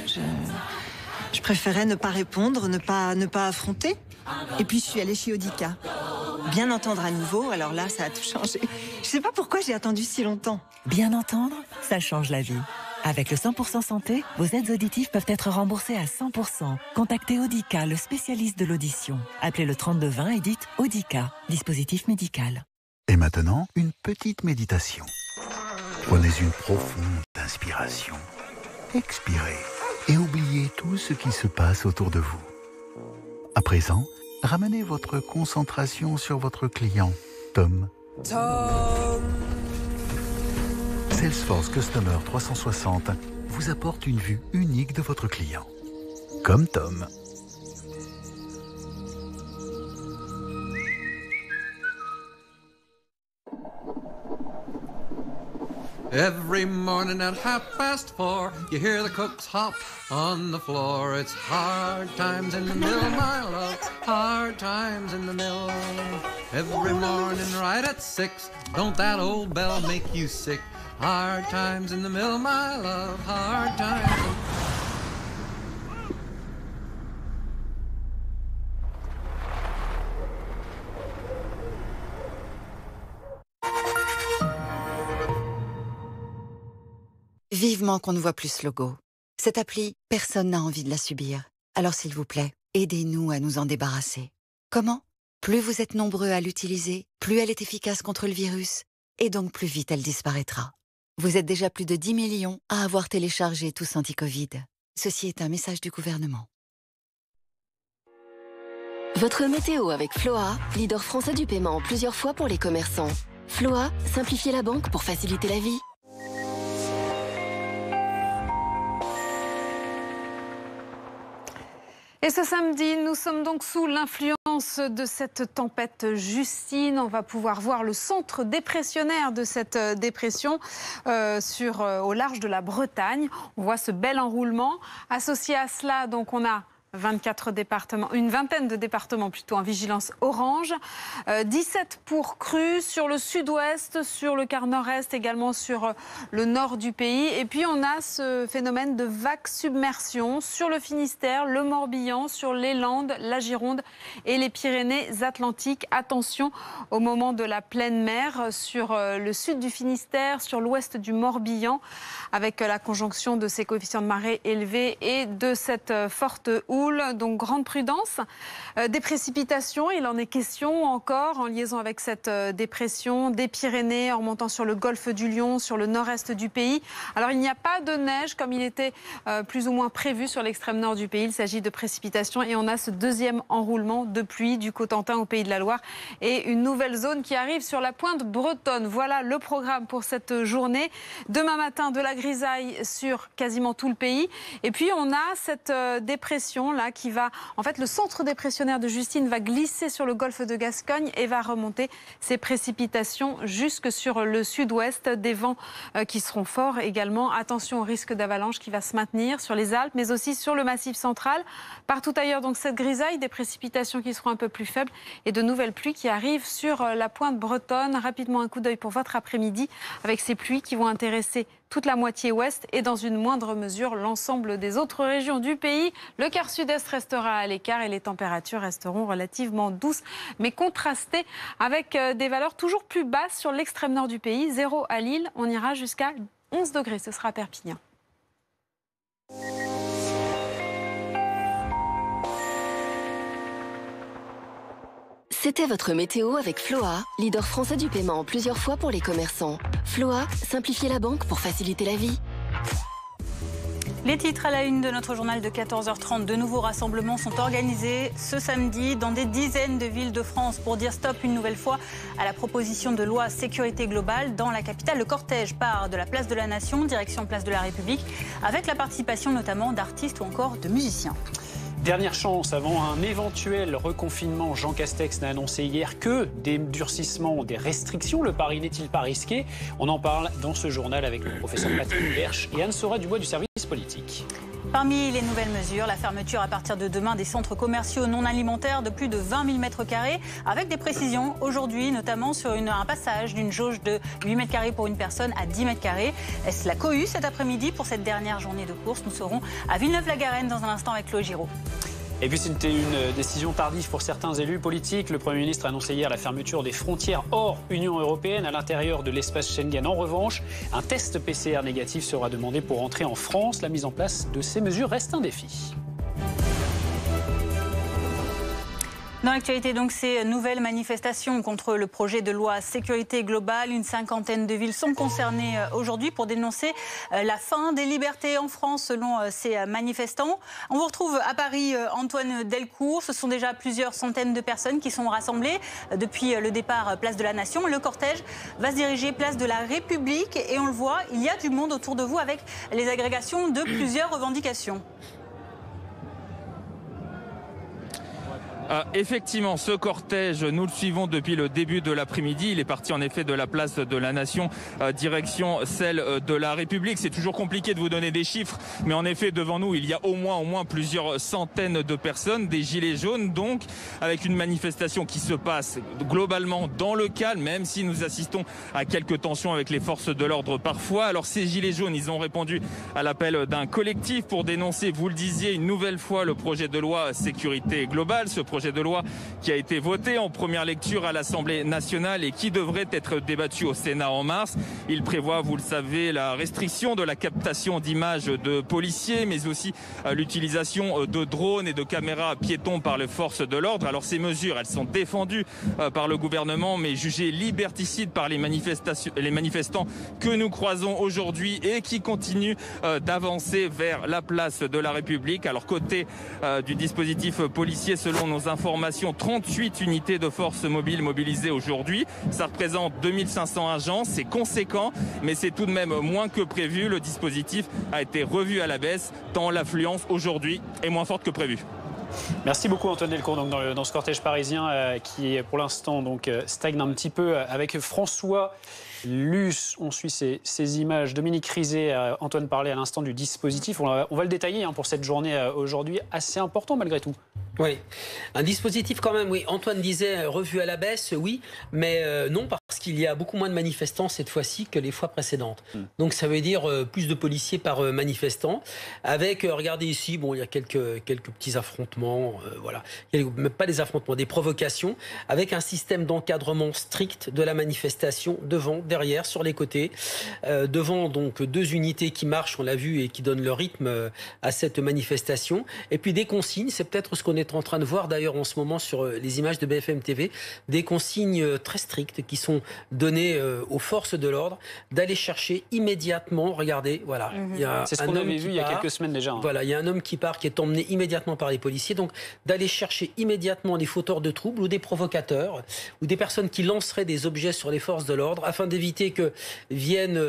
Je préférais ne pas répondre, ne pas affronter. Et puis, je suis allée chez Audica. Bien entendre à nouveau, alors là, ça a tout changé. Je sais pas pourquoi j'ai attendu si longtemps. Bien entendre, ça change la vie. Avec le 100% santé, vos aides auditives peuvent être remboursées à 100%. Contactez Audica, le spécialiste de l'audition. Appelez le 3220 et dites Audica, dispositif médical. Et maintenant, une petite méditation. Prenez une profonde inspiration. Expirez et oubliez tout ce qui se passe autour de vous. À présent, ramenez votre concentration sur votre client, Tom. Salesforce Customer 360 vous apporte une vue unique de votre client. Comme Tom. Every morning at 4:30, you hear the cooks hop on the floor. It's hard times in the mill, my love, hard times in the mill. Every morning right at 6, don't that old bell make you sick? Hard times in the mill, my love, hard times. Vivement qu'on ne voit plus ce logo. Cette appli, personne n'a envie de la subir. Alors s'il vous plaît, aidez-nous à nous en débarrasser. Comment? Plus vous êtes nombreux à l'utiliser, plus elle est efficace contre le virus, et donc plus vite elle disparaîtra. Vous êtes déjà plus de 10 millions à avoir téléchargé Tous Anti-Covid. Ceci est un message du gouvernement. Votre météo avec Floa, leader français du paiement plusieurs fois pour les commerçants. Floa, simplifiez la banque pour faciliter la vie. Et ce samedi, nous sommes donc sous l'influence conséquences de cette tempête Justine. On va pouvoir voir le centre dépressionnaire de cette dépression au large de la Bretagne. On voit ce bel enroulement. Associé à cela, donc on a 24 départements, une vingtaine de départements plutôt en vigilance orange, 17 pour crues sur le sud-ouest, sur le quart nord-est, également sur le nord du pays. Et puis on a ce phénomène de vague submersion sur le Finistère, le Morbihan, sur les Landes, la Gironde et les Pyrénées-Atlantiques. Attention au moment de la pleine mer sur le sud du Finistère, sur l'ouest du Morbihan, avec la conjonction de ces coefficients de marée élevés et de cette forte houle. Donc grande prudence. Des précipitations, il en est question encore en liaison avec cette dépression des Pyrénées en remontant sur le golfe du Lion, sur le nord-est du pays. Alors il n'y a pas de neige comme il était plus ou moins prévu sur l'extrême nord du pays. Il s'agit de précipitations et on a ce deuxième enroulement de pluie du Cotentin au Pays de la Loire et une nouvelle zone qui arrive sur la pointe bretonne. Voilà le programme pour cette journée. Demain matin, de la grisaille sur quasiment tout le pays. Et puis on a cette dépression là qui va, en fait, le centre dépressionnaire de Justine va glisser sur le golfe de Gascogne et va remonter ses précipitations jusque sur le sud-ouest. Des vents qui seront forts également. Attention au risque d'avalanche qui va se maintenir sur les Alpes, mais aussi sur le Massif central. Partout ailleurs, donc cette grisaille, des précipitations qui seront un peu plus faibles et de nouvelles pluies qui arrivent sur la pointe bretonne. Rapidement un coup d'œil pour votre après-midi avec ces pluies qui vont intéresser toute la moitié ouest et dans une moindre mesure l'ensemble des autres régions du pays. Le quart sud-est restera à l'écart et les températures resteront relativement douces mais contrastées avec des valeurs toujours plus basses sur l'extrême nord du pays. 0 à Lille, on ira jusqu'à 11 degrés, ce sera à Perpignan. C'était votre météo avec Floa, leader français du paiement plusieurs fois pour les commerçants. Floa, simplifiez la banque pour faciliter la vie. Les titres à la une de notre journal de 14h30. De nouveaux rassemblements sont organisés ce samedi dans des dizaines de villes de France pour dire stop une nouvelle fois à la proposition de loi sécurité globale. Dans la capitale, le cortège part de la place de la Nation, direction place de la République, avec la participation notamment d'artistes ou encore de musiciens. Dernière chance avant un éventuel reconfinement. Jean Castex n'a annoncé hier que des durcissements ou des restrictions. Le pari n'est-il pas risqué? On en parle dans ce journal avec le professeur Patrick Berche et Anne-Sora Dubois du service politique. Parmi les nouvelles mesures, la fermeture à partir de demain des centres commerciaux non alimentaires de plus de 20 000 m², avec des précisions aujourd'hui, notamment sur un passage d'une jauge de 8 m² pour une personne à 10 m². Est-ce la cohue cet après-midi pour cette dernière journée de course? Nous serons à Villeneuve-la-Garenne dans un instant avec Chloé Giraud. Et puis c'était une décision tardive pour certains élus politiques. Le Premier ministre a annoncé hier la fermeture des frontières hors Union européenne à l'intérieur de l'espace Schengen. En revanche, un test PCR négatif sera demandé pour entrer en France. La mise en place de ces mesures reste un défi. Dans l'actualité, donc, ces nouvelles manifestations contre le projet de loi sécurité globale. Une cinquantaine de villes sont concernées aujourd'hui pour dénoncer la fin des libertés en France selon ces manifestants. On vous retrouve à Paris, Antoine Delcourt. Ce sont déjà plusieurs centaines de personnes qui sont rassemblées depuis le départ place de la Nation. Le cortège va se diriger place de la République et on le voit, il y a du monde autour de vous avec les agrégations de plusieurs revendications. Effectivement, ce cortège, nous le suivons depuis le début de l'après-midi. Il est parti en effet de la place de la Nation, direction celle de la République. C'est toujours compliqué de vous donner des chiffres, mais en effet, devant nous, il y a au moins plusieurs centaines de personnes, des gilets jaunes donc, avec une manifestation qui se passe globalement dans le calme, même si nous assistons à quelques tensions avec les forces de l'ordre parfois. Alors ces gilets jaunes, ils ont répondu à l'appel d'un collectif pour dénoncer, vous le disiez, une nouvelle fois le projet de loi sécurité globale, ce projet de loi qui a été voté en première lecture à l'Assemblée nationale et qui devrait être débattu au Sénat en mars. Il prévoit, vous le savez, la restriction de la captation d'images de policiers, mais aussi l'utilisation de drones et de caméras piétons par les forces de l'ordre. Alors ces mesures, elles sont défendues par le gouvernement, mais jugées liberticides par les manifestants que nous croisons aujourd'hui et qui continuent d'avancer vers la place de la République. Alors côté du dispositif policier, selon nos informations, 38 unités de forces mobiles mobilisées aujourd'hui. Ça représente 2500 agents, c'est conséquent, mais c'est tout de même moins que prévu. Le dispositif a été revu à la baisse, tant l'affluence aujourd'hui est moins forte que prévu. Merci beaucoup Antoine Delcourt donc dans ce cortège parisien qui pour l'instant donc stagne un petit peu avec François Luce. On suit ces images. Dominique Rizet, Antoine parlait à l'instant du dispositif. On va le détailler pour cette journée aujourd'hui assez important malgré tout. Oui, un dispositif quand même, oui. Antoine disait revu à la baisse, oui, mais non, parce qu'il y a beaucoup moins de manifestants cette fois-ci que les fois précédentes. Donc ça veut dire plus de policiers par manifestant. Avec, regardez ici, bon, il y a quelques petits affrontements, voilà. Pas des affrontements, des provocations, avec un système d'encadrement strict de la manifestation, devant, derrière, sur les côtés. Devant, donc, 2 unités qui marchent, on l'a vu, et qui donnent le rythme à cette manifestation. Et puis des consignes, c'est peut-être ce qu'on est en train de voir d'ailleurs en ce moment sur les images de BFM TV, des consignes très strictes qui sont données aux forces de l'ordre d'aller chercher immédiatement, regardez, voilà. C'est ce qu'on avait vu il y a quelques semaines déjà. Voilà, il y a un homme qui part, qui est emmené immédiatement par les policiers, donc d'aller chercher immédiatement des fauteurs de troubles ou des provocateurs ou des personnes qui lanceraient des objets sur les forces de l'ordre afin d'éviter que viennent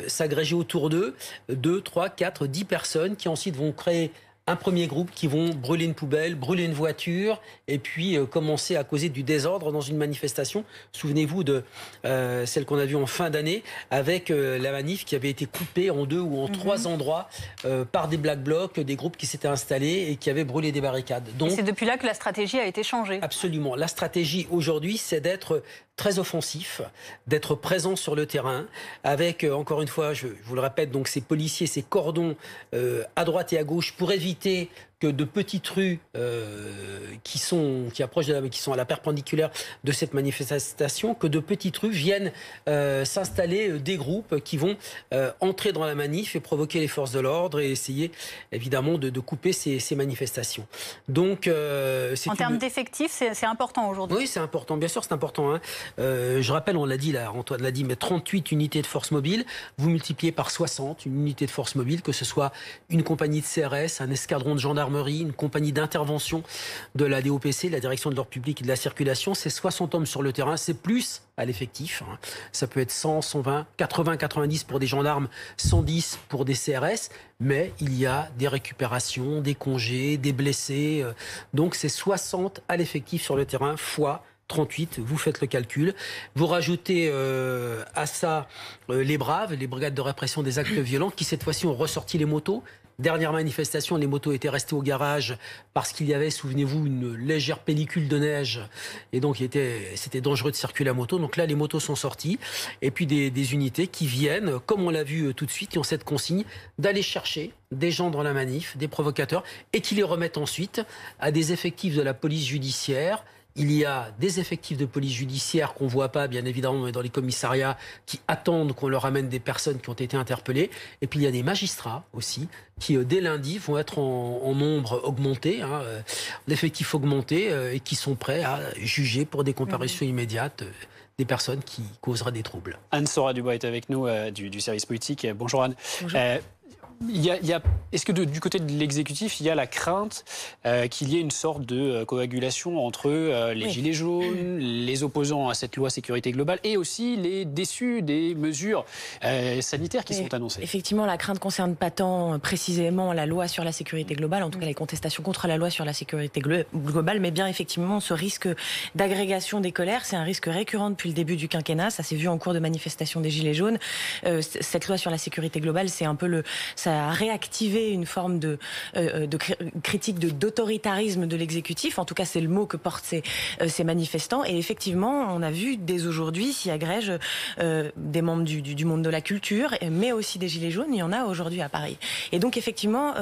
s'agréger autour d'eux 2, 3, 4, 10 personnes qui ensuite vont créer un premier groupe qui vont brûler une poubelle, brûler une voiture et puis commencer à causer du désordre dans une manifestation. Souvenez-vous de celle qu'on a vue en fin d'année avec la manif qui avait été coupée en 2 ou en 3 endroits par des Black Blocs, des groupes qui s'étaient installés et qui avaient brûlé des barricades. Donc, c'est depuis là que la stratégie a été changée. Absolument. La stratégie aujourd'hui, c'est d'être très offensif, d'être présent sur le terrain, avec, encore une fois, je vous le répète, donc ces policiers, ces cordons à droite et à gauche pour éviter que de petites rues qui sont à la perpendiculaire de cette manifestation, que de petites rues viennent s'installer des groupes qui vont entrer dans la manif et provoquer les forces de l'ordre et essayer évidemment de couper ces manifestations. Donc, en termes d'effectifs, c'est important aujourd'hui. Oui, c'est important, bien sûr, c'est important. Hein. Je rappelle, on l'a dit là, Antoine l'a dit, mais 38 unités de force mobile, vous multipliez par 60 une unité de force mobile, que ce soit une compagnie de CRS, un escadron de gendarmerie, une compagnie d'intervention de la DOPC, la Direction de l'ordre public et de la circulation, c'est 60 hommes sur le terrain, c'est plus à l'effectif. Hein. Ça peut être 100, 120, 80, 90 pour des gendarmes, 110 pour des CRS, mais il y a des récupérations, des congés, des blessés. Donc c'est 60 à l'effectif sur le terrain fois 38, vous faites le calcul. Vous rajoutez à ça les braves, les brigades de répression des actes violents, qui cette fois-ci ont ressorti les motos. Dernière manifestation, les motos étaient restées au garage parce qu'il y avait, souvenez-vous, une légère pellicule de neige et donc c'était dangereux de circuler à moto. Donc là, les motos sont sorties et puis des unités qui viennent, comme on l'a vu tout de suite, qui ont cette consigne d'aller chercher des gens dans la manif, des provocateurs, et qui les remettent ensuite à des effectifs de la police judiciaire. Il y a des effectifs de police judiciaire qu'on ne voit pas, bien évidemment, mais dans les commissariats, qui attendent qu'on leur amène des personnes qui ont été interpellées. Et puis il y a des magistrats aussi, qui dès lundi vont être en nombre augmenté, l'effectif augmenté, et qui sont prêts à juger pour des comparutions immédiates des personnes qui causeraient des troubles. Anne-Sora Dubois est avec nous du service politique. Bonjour Anne. Bonjour. Est-ce que du côté de l'exécutif, il y a la crainte qu'il y ait une sorte de coagulation entre les Gilets jaunes, les opposants à cette loi sécurité globale et aussi les déçus des mesures sanitaires qui sont annoncées? Effectivement, la crainte ne concerne pas tant précisément la loi sur la sécurité globale, en tout cas les contestations contre la loi sur la sécurité globale, mais bien effectivement ce risque d'agrégation des colères, c'est un risque récurrent depuis le début du quinquennat, ça s'est vu en cours de manifestation des Gilets jaunes. Cette loi sur la sécurité globale, c'est un peu ça a réactivé une forme de critique d'autoritarisme de l'exécutif. En tout cas, c'est le mot que portent ces manifestants. Et effectivement, on a vu dès aujourd'hui s'y agrègent des membres du monde de la culture, mais aussi des Gilets jaunes. Il y en a aujourd'hui à Paris. Et donc, effectivement,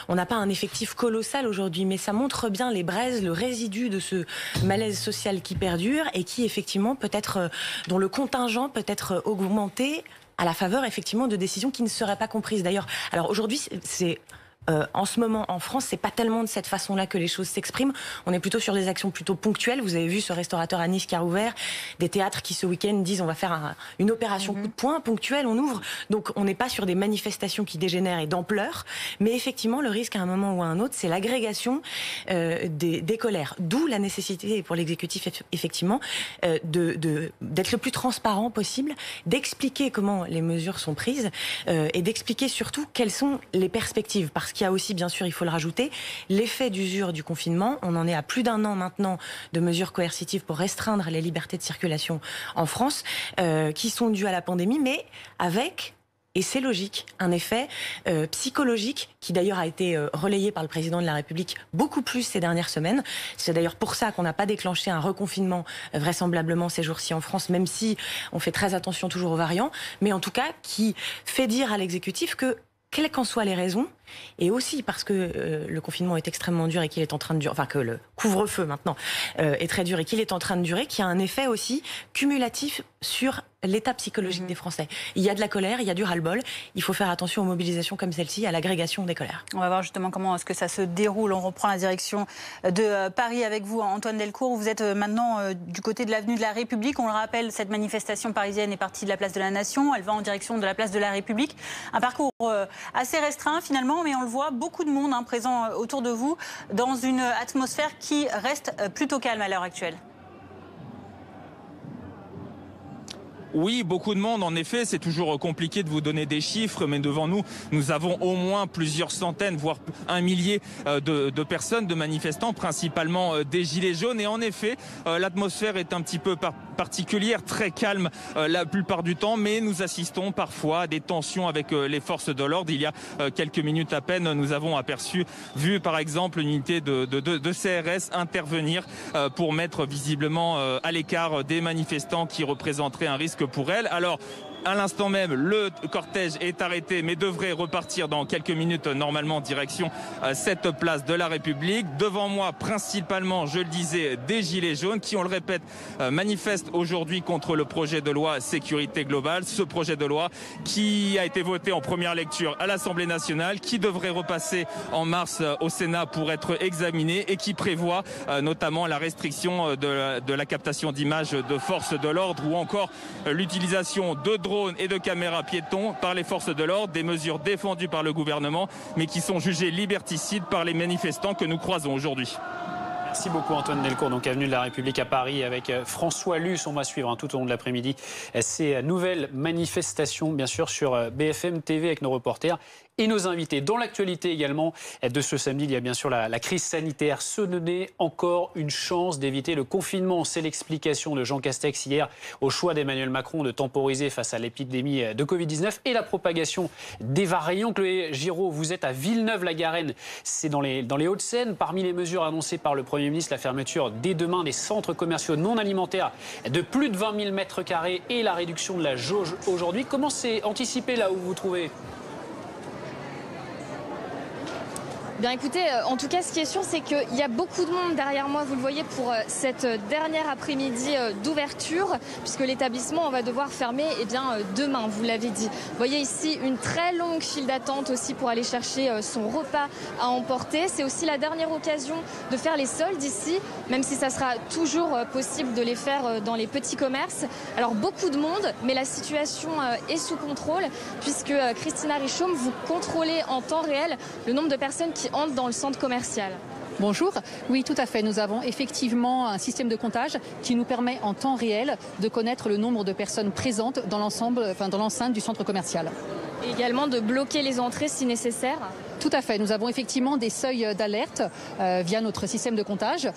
on n'a pas un effectif colossal aujourd'hui, mais ça montre bien les braises, le résidu de ce malaise social qui perdure et qui, effectivement, dont le contingent peut être augmenté à la faveur, effectivement, de décisions qui ne seraient pas comprises. D'ailleurs, alors aujourd'hui, en ce moment, en France, c'est pas tellement de cette façon-là que les choses s'expriment. On est plutôt sur des actions plutôt ponctuelles. Vous avez vu ce restaurateur à Nice qui a ouvert, des théâtres qui ce week-end disent on va faire une opération coup de poing ponctuelle, on ouvre. Donc on n'est pas sur des manifestations qui dégénèrent et d'ampleur, mais effectivement le risque à un moment ou à un autre, c'est l'agrégation des colères. D'où la nécessité pour l'exécutif effectivement d'être le plus transparent possible, d'expliquer comment les mesures sont prises et d'expliquer surtout quelles sont les perspectives. Parce qu'il y a aussi, bien sûr, il faut le rajouter, l'effet d'usure du confinement. On en est à plus d'1 an maintenant de mesures coercitives pour restreindre les libertés de circulation en France, qui sont dues à la pandémie, mais avec... Et c'est logique, un effet psychologique qui d'ailleurs a été relayé par le président de la République beaucoup plus ces dernières semaines. C'est d'ailleurs pour ça qu'on n'a pas déclenché un reconfinement vraisemblablement ces jours-ci en France, même si on fait très attention toujours aux variants, mais en tout cas qui fait dire à l'exécutif que, quelles qu'en soient les raisons, et aussi parce que le confinement est extrêmement dur et qu'il est en train de durer, enfin que le couvre-feu maintenant est très dur et qu'il est en train de durer, qu'il y a un effet aussi cumulatif sur l'état psychologique des Français. Il y a de la colère, il y a du ras-le-bol. Il faut faire attention aux mobilisations comme celle-ci, à l'agrégation des colères. On va voir justement comment est-ce que ça se déroule. On reprend la direction de Paris avec vous, Antoine Delcourt. Vous êtes maintenant du côté de l'avenue de la République. On le rappelle, cette manifestation parisienne est partie de la place de la Nation. Elle va en direction de la place de la République. Un parcours assez restreint finalement, mais on le voit, beaucoup de monde présent autour de vous dans une atmosphère qui reste plutôt calme à l'heure actuelle. Oui, beaucoup de monde, en effet, c'est toujours compliqué de vous donner des chiffres, mais devant nous, nous avons au moins plusieurs centaines, voire un millier de personnes, de manifestants, principalement des gilets jaunes. Et en effet, l'atmosphère est un petit peu particulière, très calme la plupart du temps, mais nous assistons parfois à des tensions avec les forces de l'ordre. Il y a quelques minutes à peine, nous avons vu par exemple une unité de CRS intervenir pour mettre visiblement à l'écart des manifestants qui représenteraient un risque pour elle. Alors, à l'instant même, le cortège est arrêté, mais devrait repartir dans quelques minutes, normalement, direction cette place de la République. Devant moi, principalement, je le disais, des gilets jaunes qui, on le répète, manifestent aujourd'hui contre le projet de loi sécurité globale. Ce projet de loi qui a été voté en première lecture à l'Assemblée nationale, qui devrait repasser en mars au Sénat pour être examiné et qui prévoit notamment la restriction de la captation d'images de forces de l'ordre ou encore l'utilisation de drones et de caméras piétons par les forces de l'ordre, des mesures défendues par le gouvernement, mais qui sont jugées liberticides par les manifestants que nous croisons aujourd'hui. Merci beaucoup Antoine Delcourt, donc avenue de la République à Paris avec François Luce. On va suivre tout au long de l'après-midi ces nouvelles manifestations, bien sûr, sur BFM TV avec nos reporters et nos invités. Dans l'actualité également de ce samedi, il y a bien sûr la crise sanitaire. Se donner encore une chance d'éviter le confinement. C'est l'explication de Jean Castex hier au choix d'Emmanuel Macron de temporiser face à l'épidémie de Covid-19 et la propagation des variants. Chloé Giraud, vous êtes à Villeneuve-la-Garenne. C'est dans les Hauts-de-Seine. Parmi les mesures annoncées par le Premier ministre, la fermeture dès demain des centres commerciaux non alimentaires de plus de 20 000 mètres carrés et la réduction de la jauge aujourd'hui. Comment c'est anticipé là où vous vous trouvez ? Bien écoutez, en tout cas ce qui est sûr c'est qu'il y a beaucoup de monde derrière moi, vous le voyez, pour cette dernière après-midi d'ouverture, puisque l'établissement on va devoir fermer demain, vous l'avez dit. Vous voyez ici une très longue file d'attente aussi pour aller chercher son repas à emporter. C'est aussi la dernière occasion de faire les soldes ici, même si ça sera toujours possible de les faire dans les petits commerces. Alors beaucoup de monde, mais la situation est sous contrôle, puisque Christina Richaume, vous contrôlez en temps réel le nombre de personnes qui entrent dans le centre commercial. Bonjour, oui tout à fait, nous avons effectivement un système de comptage qui nous permet en temps réel de connaître le nombre de personnes présentes dans l'enceinte du centre commercial. Et également de bloquer les entrées si nécessaire. Tout à fait, nous avons effectivement des seuils d'alerte via notre système de comptage.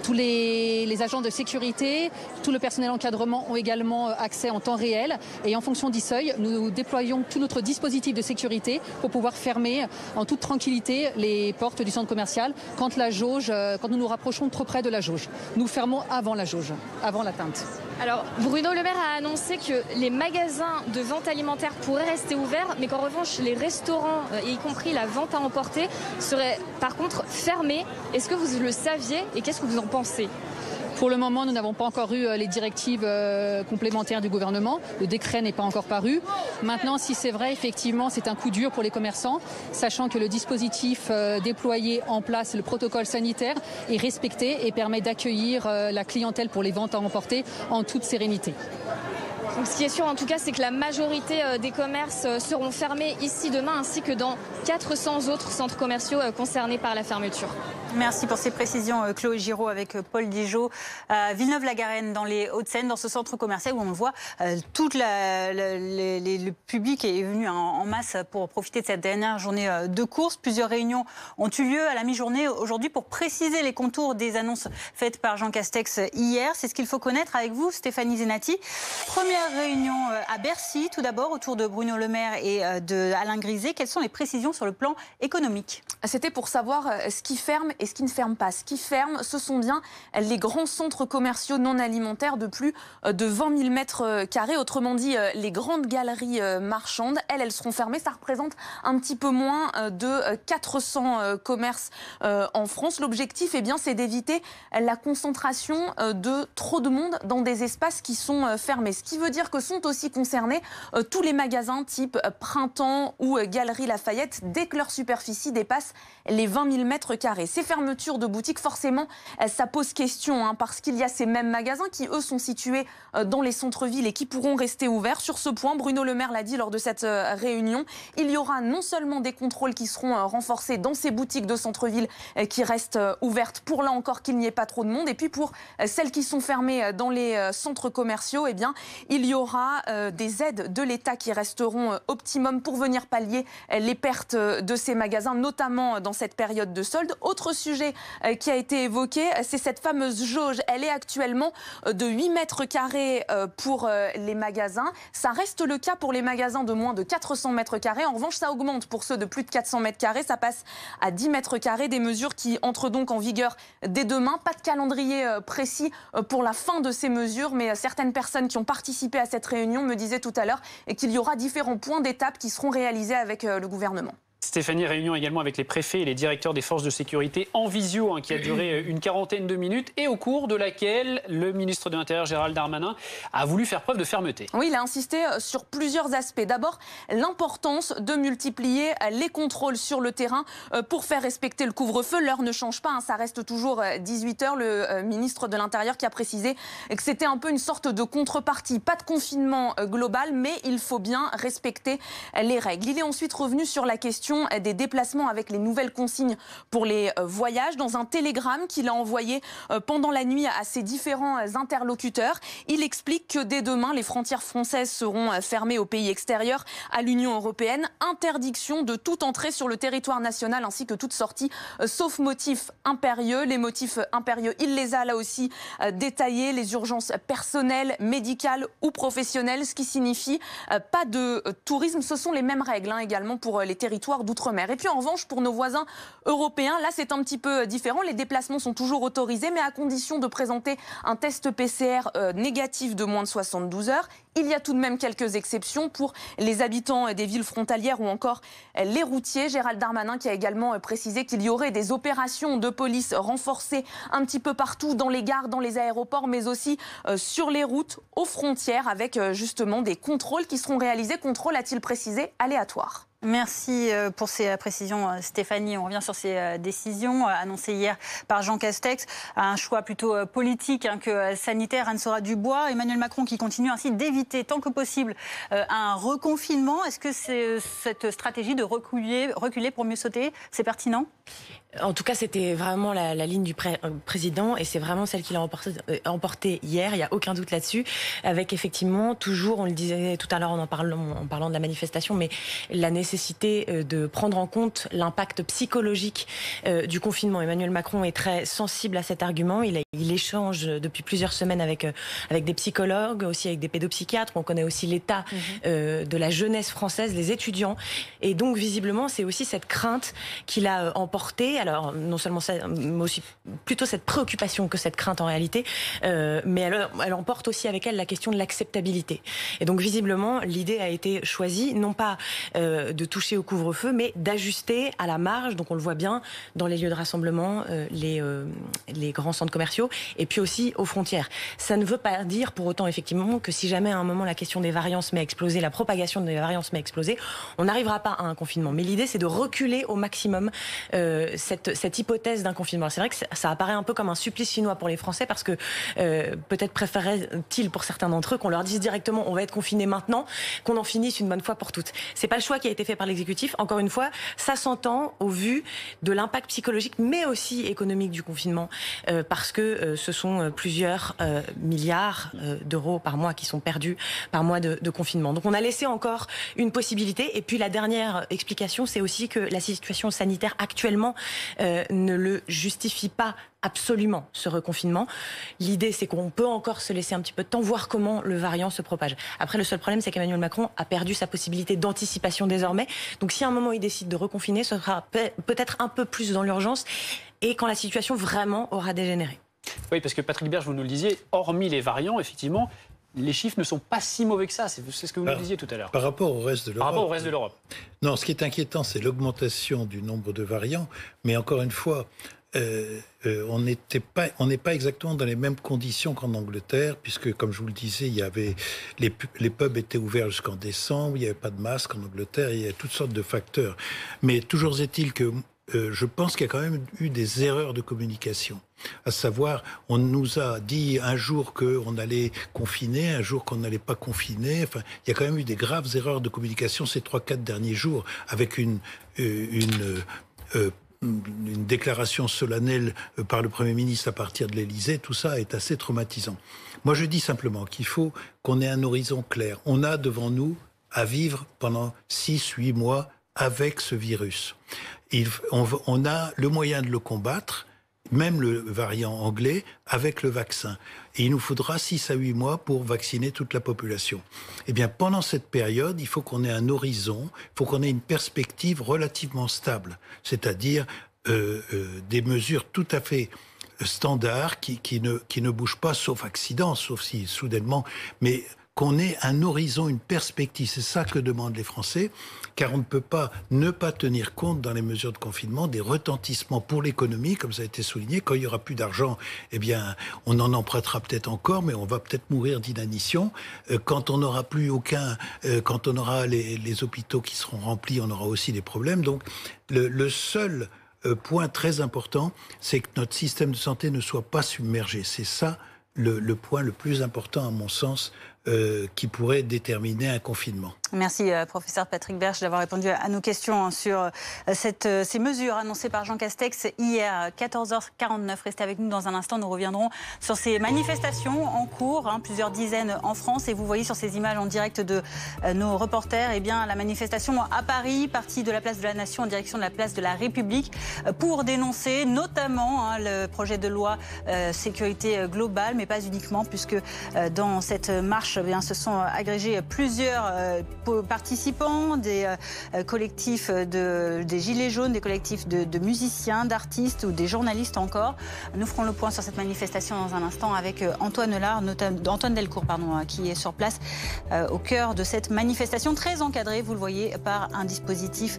Tous les agents de sécurité, tout le personnel encadrement ont également accès en temps réel et en fonction du seuil, nous déployons tout notre dispositif de sécurité pour pouvoir fermer en toute tranquillité les portes du centre commercial quand nous nous rapprochons trop près de la jauge. Nous fermons avant la jauge, avant l'atteinte. Alors, Bruno Le Maire a annoncé que les magasins de vente alimentaire pourraient rester ouverts, mais qu'en revanche, les restaurants, y compris la vente à emporter, seraient par contre fermés. Est-ce que vous le saviez et qu'est-ce que vous en pensez ? Pour le moment, nous n'avons pas encore eu les directives complémentaires du gouvernement. Le décret n'est pas encore paru. Maintenant, si c'est vrai, effectivement, c'est un coup dur pour les commerçants, sachant que le dispositif déployé en place, le protocole sanitaire, est respecté et permet d'accueillir la clientèle pour les ventes à emporter en toute sérénité. Donc, ce qui est sûr en tout cas, c'est que la majorité des commerces seront fermés ici demain, ainsi que dans 400 autres centres commerciaux concernés par la fermeture. Merci pour ces précisions, Chloé Giraud, avec Paul Digeot à Villeneuve-la-Garenne, dans les Hauts-de-Seine, dans ce centre commercial où on le voit, tout le public est venu en masse pour profiter de cette dernière journée de course. Plusieurs réunions ont eu lieu à la mi-journée aujourd'hui pour préciser les contours des annonces faites par Jean Castex hier. C'est ce qu'il faut connaître avec vous, Stéphanie Zenati. Première réunion à Bercy, tout d'abord, autour de Bruno Le Maire et de Alain Griset. Quelles sont les précisions sur le plan économique? C'était pour savoir ce qui ferme et ce qui ne ferme pas. Ce qui ferme, ce sont bien les grands centres commerciaux non alimentaires de plus de 20 000 mètres carrés. Autrement dit, les grandes galeries marchandes, elles seront fermées. Ça représente un petit peu moins de 400 commerces en France. L'objectif, c'est d'éviter la concentration de trop de monde dans des espaces qui sont fermés. Ce qui veut dire que sont aussi concernés tous les magasins type Printemps ou Galerie Lafayette dès que leur superficie dépasse les 20 000 mètres carrés. Ces fermetures de boutiques, forcément, ça pose question, parce qu'il y a ces mêmes magasins qui, eux, sont situés dans les centres-villes et qui pourront rester ouverts. Sur ce point, Bruno Le Maire l'a dit lors de cette réunion, il y aura non seulement des contrôles qui seront renforcés dans ces boutiques de centre-ville qui restent ouvertes pour, là encore, qu'il n'y ait pas trop de monde. Et puis pour celles qui sont fermées dans les centres commerciaux, il y aura des aides de l'État qui resteront optimum pour venir pallier les pertes de ces magasins, notamment dans cette période de solde. Autre sujet qui a été évoqué, c'est cette fameuse jauge. Elle est actuellement de 8 mètres carrés pour les magasins. Ça reste le cas pour les magasins de moins de 400 mètres carrés. En revanche, ça augmente pour ceux de plus de 400 mètres carrés. Ça passe à 10 mètres carrés. Des mesures qui entrent donc en vigueur dès demain. Pas de calendrier précis pour la fin de ces mesures, mais certaines personnes qui ont participé à cette réunion me disaient tout à l'heure qu'il y aura différents points d'étape qui seront réalisés avec le gouvernement. Stéphanie, réunion également avec les préfets et les directeurs des forces de sécurité en visio, qui a duré une quarantaine de minutes et au cours de laquelle le ministre de l'Intérieur, Gérald Darmanin, a voulu faire preuve de fermeté. Oui, il a insisté sur plusieurs aspects. D'abord, l'importance de multiplier les contrôles sur le terrain pour faire respecter le couvre-feu. L'heure ne change pas, ça reste toujours 18h. Le ministre de l'Intérieur qui a précisé que c'était un peu une sorte de contrepartie. Pas de confinement global, mais il faut bien respecter les règles. Il est ensuite revenu sur la question des déplacements avec les nouvelles consignes pour les voyages. Dans un télégramme qu'il a envoyé pendant la nuit à ses différents interlocuteurs, il explique que dès demain, les frontières françaises seront fermées aux pays extérieurs à l'Union européenne. Interdiction de toute entrée sur le territoire national ainsi que toute sortie, sauf motifs impérieux. Les motifs impérieux, il les a là aussi détaillés. Les urgences personnelles, médicales ou professionnelles, ce qui signifie pas de tourisme. Ce sont les mêmes règles également pour les territoires d'outre-mer. Et puis en revanche, pour nos voisins européens, là c'est un petit peu différent. Les déplacements sont toujours autorisés, mais à condition de présenter un test PCR négatif de moins de 72 heures. Il y a tout de même quelques exceptions pour les habitants des villes frontalières ou encore les routiers. Gérald Darmanin qui a également précisé qu'il y aurait des opérations de police renforcées un petit peu partout dans les gares, dans les aéroports, mais aussi sur les routes, aux frontières, avec justement des contrôles qui seront réalisés. Contrôles, a-t-il précisé, aléatoires. Merci pour ces précisions, Stéphanie. On revient sur ces décisions annoncées hier par Jean Castex. Un choix plutôt politique que sanitaire. Anne-Sora Dubois, Emmanuel Macron qui continue ainsi d'éviter tant que possible un reconfinement. Est-ce que cette stratégie de reculer pour mieux sauter, c'est pertinent ? En tout cas, c'était vraiment la ligne du président et c'est vraiment celle qu'il a emportée hier, il n'y a aucun doute là-dessus, avec effectivement toujours, on le disait tout à l'heure en parlant de la manifestation, mais la nécessité de prendre en compte l'impact psychologique du confinement. Emmanuel Macron est très sensible à cet argument, il échange depuis plusieurs semaines avec des psychologues, aussi avec des pédopsychiatres, on connaît aussi l'état de la jeunesse française, les étudiants, et donc visiblement c'est aussi cette crainte qu'il a emportée. Alors non seulement ça, mais aussi plutôt cette préoccupation que cette crainte en réalité, mais elle emporte aussi avec elle la question de l'acceptabilité. Et donc visiblement l'idée a été choisie, non pas de toucher au couvre-feu, mais d'ajuster à la marge. Donc on le voit bien dans les lieux de rassemblement, les grands centres commerciaux, et puis aussi aux frontières. Ça ne veut pas dire pour autant effectivement que si jamais à un moment la question des variants se met à exploser, la propagation des variants se met à exploser, on n'arrivera pas à un confinement. Mais l'idée c'est de reculer au maximum cette hypothèse d'un confinement. C'est vrai que ça apparaît un peu comme un supplice chinois pour les Français parce que peut-être préféraient-ils pour certains d'entre eux qu'on leur dise directement on va être confinés maintenant, qu'on en finisse une bonne fois pour toutes. C'est pas le choix qui a été fait par l'exécutif. Encore une fois, ça s'entend au vu de l'impact psychologique mais aussi économique du confinement parce que ce sont plusieurs milliards d'euros par mois qui sont perdus par mois de confinement. Donc on a laissé encore une possibilité. Et puis la dernière explication, c'est aussi que la situation sanitaire actuellement ne le justifie pas absolument, ce reconfinement. L'idée, c'est qu'on peut encore se laisser un petit peu de temps, voir comment le variant se propage. Après, le seul problème, c'est qu'Emmanuel Macron a perdu sa possibilité d'anticipation désormais. Donc si à un moment il décide de reconfiner, ce sera peut-être un peu plus dans l'urgence et quand la situation vraiment aura dégénéré. Oui, parce que Patrick Berge, vous nous le disiez, hormis les variants, effectivement, les chiffres ne sont pas si mauvais que ça. C'est ce que vous nous disiez tout à l'heure. Par rapport au reste de l'Europe. Par rapport au reste de l'Europe. Non, ce qui est inquiétant, c'est l'augmentation du nombre de variants. Mais encore une fois, on n'est pas exactement dans les mêmes conditions qu'en Angleterre, puisque, comme je vous le disais, il y avait les pubs étaient ouverts jusqu'en décembre, il n'y avait pas de masque en Angleterre, il y a toutes sortes de facteurs. Mais toujours est-il que je pense qu'il y a quand même eu des erreurs de communication. À savoir, on nous a dit un jour qu'on allait confiner, un jour qu'on n'allait pas confiner. Enfin, il y a quand même eu des graves erreurs de communication ces 3-4 derniers jours, avec une déclaration solennelle par le Premier ministre à partir de l'Élysée. Tout ça est assez traumatisant. Moi, je dis simplement qu'il faut qu'on ait un horizon clair. On a devant nous à vivre pendant 6-8 mois avec ce virus. On a le moyen de le combattre, même le variant anglais, avec le vaccin. Et il nous faudra 6 à 8 mois pour vacciner toute la population. Eh bien, pendant cette période, il faut qu'on ait un horizon, il faut qu'on ait une perspective relativement stable. C'est-à-dire des mesures tout à fait standards qui ne bougent pas, sauf accident, sauf si soudainement... mais qu'on ait un horizon, une perspective. C'est ça que demandent les Français, car on ne peut pas ne pas tenir compte dans les mesures de confinement des retentissements pour l'économie, comme ça a été souligné. Quand il n'y aura plus d'argent, eh bien, on en empruntera peut-être encore, mais on va peut-être mourir d'inanition. Quand on n'aura plus quand on aura les hôpitaux qui seront remplis, on aura aussi des problèmes. Donc, le seul point très important, c'est que notre système de santé ne soit pas submergé. C'est ça le point le plus important, à mon sens, qui pourrait déterminer un confinement. Merci, professeur Patrick Berge, d'avoir répondu à nos questions sur ces mesures annoncées par Jean Castex hier, 14h49. Restez avec nous dans un instant. Nous reviendrons sur ces manifestations en cours, plusieurs dizaines en France. Et vous voyez sur ces images en direct de nos reporters, eh bien, la manifestation à Paris, partie de la place de la Nation en direction de la place de la République, pour dénoncer notamment le projet de loi sécurité globale, mais pas uniquement, puisque dans cette marche, se sont agrégés plusieurs participants, des collectifs des Gilets jaunes, des collectifs de musiciens, d'artistes ou des journalistes encore. Nous ferons le point sur cette manifestation dans un instant avec Antoine Delcourt, qui est sur place au cœur de cette manifestation très encadrée, vous le voyez, par un dispositif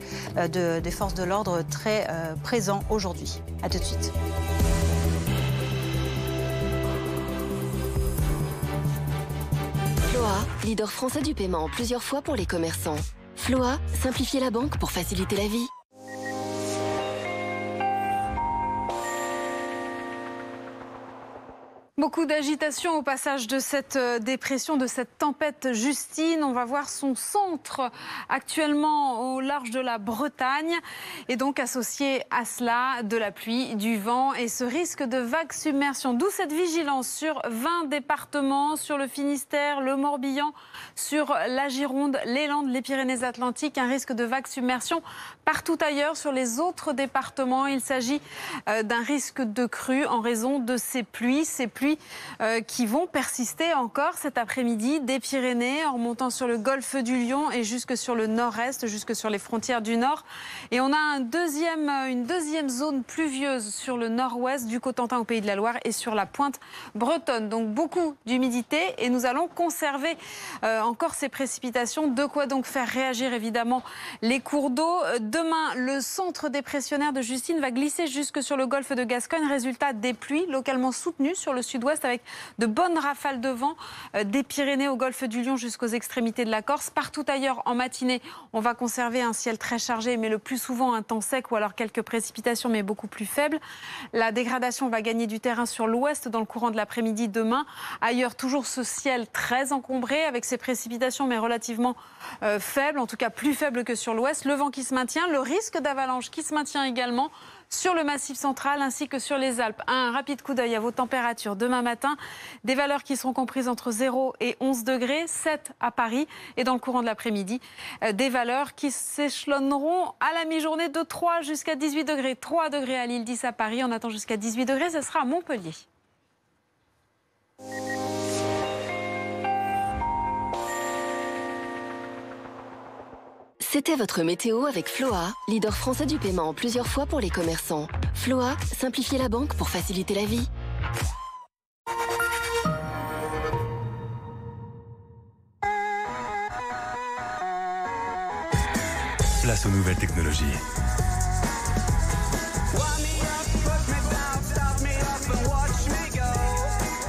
des forces de l'ordre très présent aujourd'hui. À tout de suite. Floa, leader français du paiement plusieurs fois pour les commerçants. Floa, simplifier la banque pour faciliter la vie. Beaucoup d'agitation au passage de cette dépression, de cette tempête Justine. On va voir son centre actuellement au large de la Bretagne. Et donc associé à cela de la pluie, du vent et ce risque de vague submersion. D'où cette vigilance sur 20 départements, sur le Finistère, le Morbihan, sur la Gironde, les Landes, les Pyrénées-Atlantiques. Un risque de vague submersion partout ailleurs sur les autres départements. Il s'agit d'un risque de crue en raison de ces pluies qui vont persister encore cet après-midi des Pyrénées en remontant sur le golfe du Lion et jusque sur le nord-est, jusque sur les frontières du nord. Et on a une deuxième zone pluvieuse sur le nord-ouest du Cotentin au Pays de la Loire et sur la pointe bretonne. Donc beaucoup d'humidité et nous allons conserver encore ces précipitations. De quoi donc faire réagir évidemment les cours d'eau. Demain, le centre dépressionnaire de Justine va glisser jusque sur le golfe de Gascogne. Résultat, des pluies localement soutenues sur le sud sud-ouest avec de bonnes rafales de vent des Pyrénées au golfe du Lion jusqu'aux extrémités de la Corse. Partout ailleurs, en matinée, on va conserver un ciel très chargé, mais le plus souvent un temps sec ou alors quelques précipitations, mais beaucoup plus faibles. La dégradation va gagner du terrain sur l'ouest dans le courant de l'après-midi demain. Ailleurs, toujours ce ciel très encombré avec ces précipitations, mais relativement faibles, en tout cas plus faibles que sur l'ouest. Le vent qui se maintient, le risque d'avalanche qui se maintient également sur le Massif central ainsi que sur les Alpes. Un rapide coup d'œil à vos températures demain matin. Des valeurs qui seront comprises entre 0 et 11 degrés, 7 à Paris et dans le courant de l'après-midi. Des valeurs qui s'échelonneront à la mi-journée de 3 jusqu'à 18 degrés. 3 degrés à Lille, 10 à Paris. On attend jusqu'à 18 degrés. Ce sera à Montpellier. C'était votre météo avec Floa, leader français du paiement en plusieurs fois pour les commerçants. Floa, simplifiez la banque pour faciliter la vie. Place aux nouvelles technologies.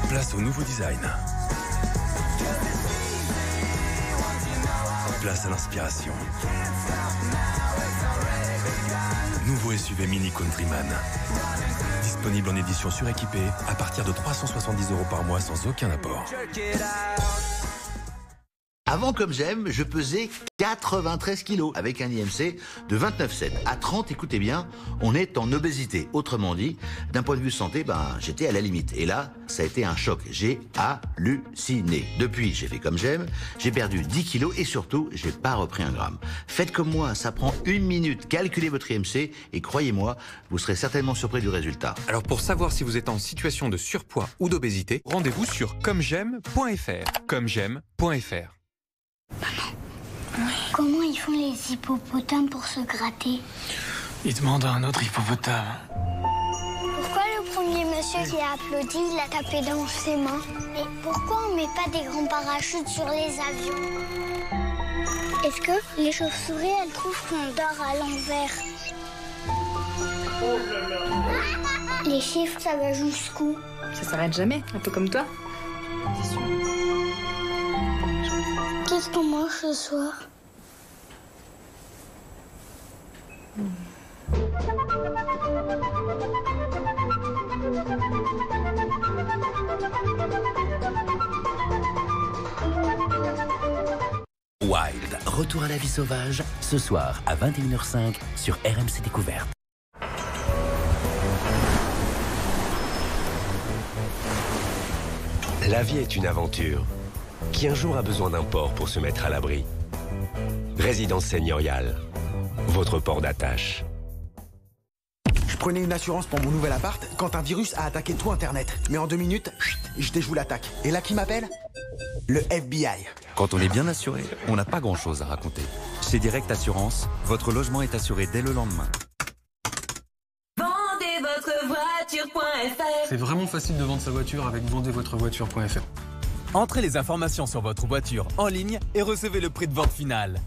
Place au nouveau design. Place à l'inspiration. Nouveau SUV Mini Countryman. Disponible en édition suréquipée à partir de 370 € par mois sans aucun apport. Avant, comme j'aime, je pesais 93 kilos avec un IMC de 29,7. À 30, écoutez bien, on est en obésité. Autrement dit, d'un point de vue santé, j'étais à la limite. Et là, ça a été un choc. J'ai halluciné. Depuis, j'ai fait comme j'aime, j'ai perdu 10 kilos et surtout, j'ai pas repris un gramme. Faites comme moi, ça prend 1 minute. Calculez votre IMC et croyez-moi, vous serez certainement surpris du résultat. Alors pour savoir si vous êtes en situation de surpoids ou d'obésité, rendez-vous sur commej'aime.fr. commej'aime.fr. Comment ils font les hippopotames pour se gratter? Ils demandent à un autre hippopotame. Pourquoi le premier monsieur qui a applaudi, il a tapé dans ses mains? Mais pourquoi on met pas des grands parachutes sur les avions? Est-ce que les chauves-souris, elles trouvent qu'on dort à l'envers? Les chiffres, ça va jusqu'où? Ça s'arrête jamais, un peu comme toi. C'est sûr. Qu'est-ce qu'on mange ce soir? Wild, retour à la vie sauvage, ce soir à 21h05 sur RMC Découverte. La vie est une aventure. Qui un jour a besoin d'un port pour se mettre à l'abri? Résidence seigneuriale, votre port d'attache. Je prenais une assurance pour mon nouvel appart quand un virus a attaqué tout Internet. Mais en 2 minutes, je déjoue l'attaque. Et là, qui m'appelle? Le FBI. Quand on est bien assuré, on n'a pas grand-chose à raconter. Chez Direct Assurance, votre logement est assuré dès le lendemain. Vendezvotrevoiture.fr. C'est vraiment facile de vendre sa voiture avec vendezvotrevoiture.fr. Entrez les informations sur votre voiture en ligne et recevez le prix de vente final.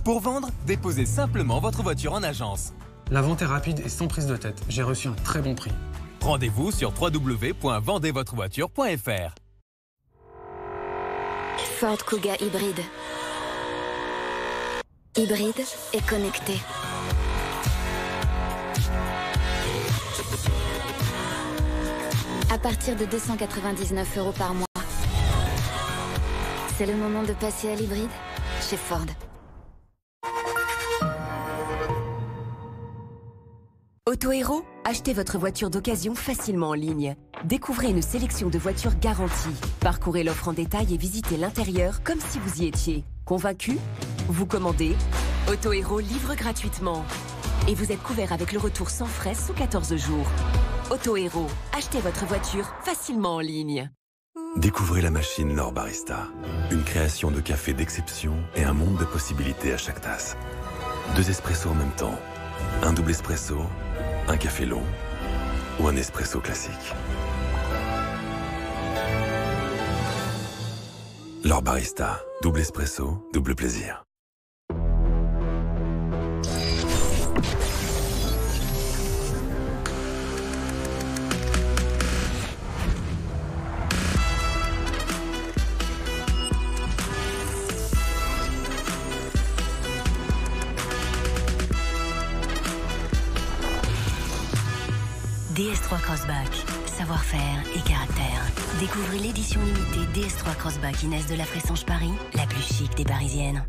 Pour vendre, déposez simplement votre voiture en agence. La vente est rapide et sans prise de tête. J'ai reçu un très bon prix. Rendez-vous sur www.vendezvotrevoiture.fr. Ford Kuga hybride. Hybride et connecté. À partir de 299 € par mois. C'est le moment de passer à l'hybride chez Ford. Autohéros, achetez votre voiture d'occasion facilement en ligne. Découvrez une sélection de voitures garanties. Parcourez l'offre en détail et visitez l'intérieur comme si vous y étiez. Convaincu? Vous commandez. Autohéros livre gratuitement. Et vous êtes couvert avec le retour sans frais sous 14 jours. Autohéros, achetez votre voiture facilement en ligne. Découvrez la machine L'Or Barista. Une création de café d'exception et un monde de possibilités à chaque tasse. 2 espressos en même temps. Un double espresso, un café long ou un espresso classique. L'Or Barista. Double espresso, double plaisir. DS3 Crossback. Savoir-faire et caractère. Découvrez l'édition limitée DS3 Crossback Inès de la Fressange Paris, la plus chic des Parisiennes.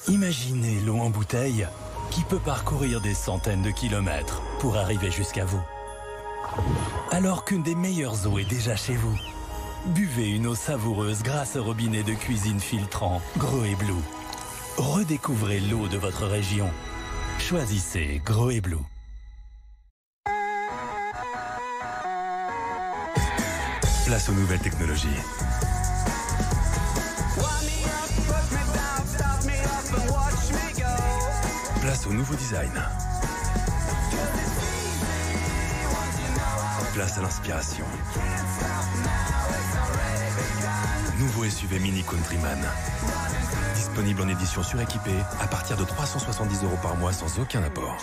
Imaginez l'eau en bouteille qui peut parcourir des centaines de kilomètres pour arriver jusqu'à vous. Alors qu'une des meilleures eaux est déjà chez vous, buvez une eau savoureuse grâce au robinet de cuisine filtrant Grohe Blue. Redécouvrez l'eau de votre région. Choisissez Grohe Blue. Place aux nouvelles technologies. Place au nouveau design. Place à l'inspiration. Nouveau SUV Mini Countryman. Disponible en édition suréquipée à partir de 370 € par mois sans aucun apport.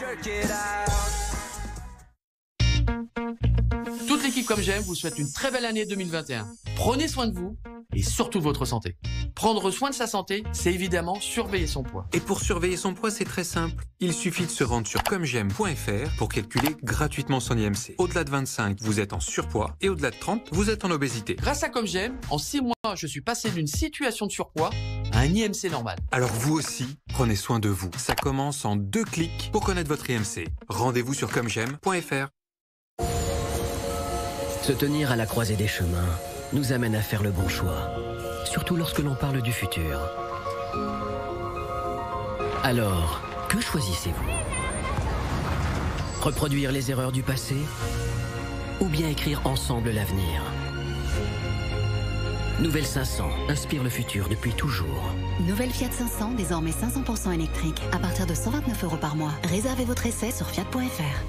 Toute l'équipe Comme J'aime vous souhaite une très belle année 2021. Prenez soin de vous et surtout de votre santé. Prendre soin de sa santé, c'est évidemment surveiller son poids. Et pour surveiller son poids, c'est très simple. Il suffit de se rendre sur commej'aime.fr pour calculer gratuitement son IMC. Au-delà de 25, vous êtes en surpoids et au-delà de 30, vous êtes en obésité. Grâce à Comme J'aime, en 6 mois, je suis passé d'une situation de surpoids à un IMC normal. Alors vous aussi, prenez soin de vous. Ça commence en 2 clics pour connaître votre IMC. Rendez-vous sur commej'aime.fr. Se tenir à la croisée des chemins nous amène à faire le bon choix, surtout lorsque l'on parle du futur. Alors, que choisissez-vous? Reproduire les erreurs du passé ou bien écrire ensemble l'avenir? Nouvelle 500 inspire le futur depuis toujours. Nouvelle Fiat 500, désormais 500% électrique, à partir de 129 € par mois. Réservez votre essai sur fiat.fr.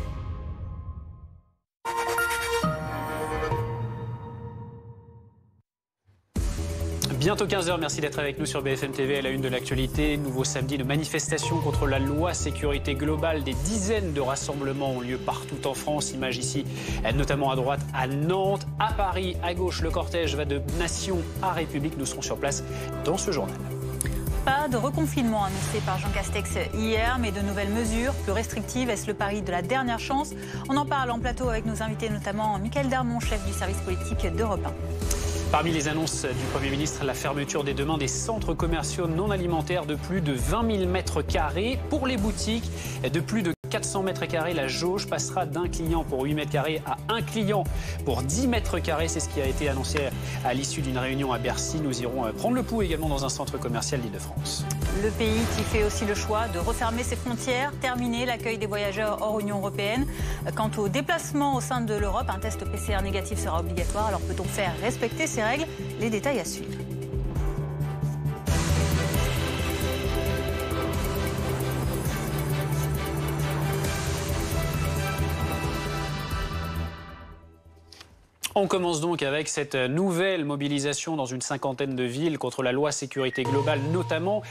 Bientôt 15h, merci d'être avec nous sur BFM TV à la une de l'actualité. Nouveau samedi de manifestation contre la loi sécurité globale. Des dizaines de rassemblements ont lieu partout en France. Image ici, notamment à droite à Nantes, à Paris, à gauche. Le cortège va de Nation à République. Nous serons sur place dans ce journal. Pas de reconfinement annoncé par Jean Castex hier, mais de nouvelles mesures plus restrictives. Est-ce le pari de la dernière chance? On en parle en plateau avec nos invités, notamment Mickaël Darmon, chef du service politique d'Europe 1. Parmi les annonces du Premier ministre, la fermeture dès demain des centres commerciaux non alimentaires de plus de 20 000 mètres carrés. Pour les boutiques de plus de 400 mètres carrés, la jauge passera d'un client pour 8 mètres carrés à un client pour 10 mètres carrés. C'est ce qui a été annoncé à l'issue d'une réunion à Bercy. Nous irons prendre le pouls également dans un centre commercial d'Île-de-France. Le pays qui fait aussi le choix de refermer ses frontières, terminer l'accueil des voyageurs hors Union européenne. Quant aux déplacements au sein de l'Europe, un test PCR négatif sera obligatoire. Alors peut-on faire respecter ces règles? Les détails à suivre. On commence donc avec cette nouvelle mobilisation dans une cinquantaine de villes contre la loi sécurité globale, notamment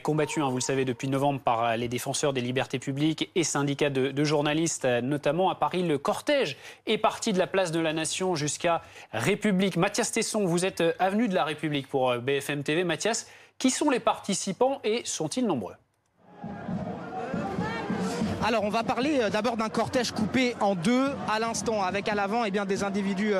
combattue, vous le savez, depuis novembre par les défenseurs des libertés publiques et syndicats de journalistes, notamment à Paris. Le cortège est parti de la place de la Nation jusqu'à République. Mathias Tesson, vous êtes avenue de la République pour BFM TV. Mathias, qui sont les participants et sont-ils nombreux ? Alors on va parler d'abord d'un cortège coupé en deux à l'instant, avec à l'avant des individus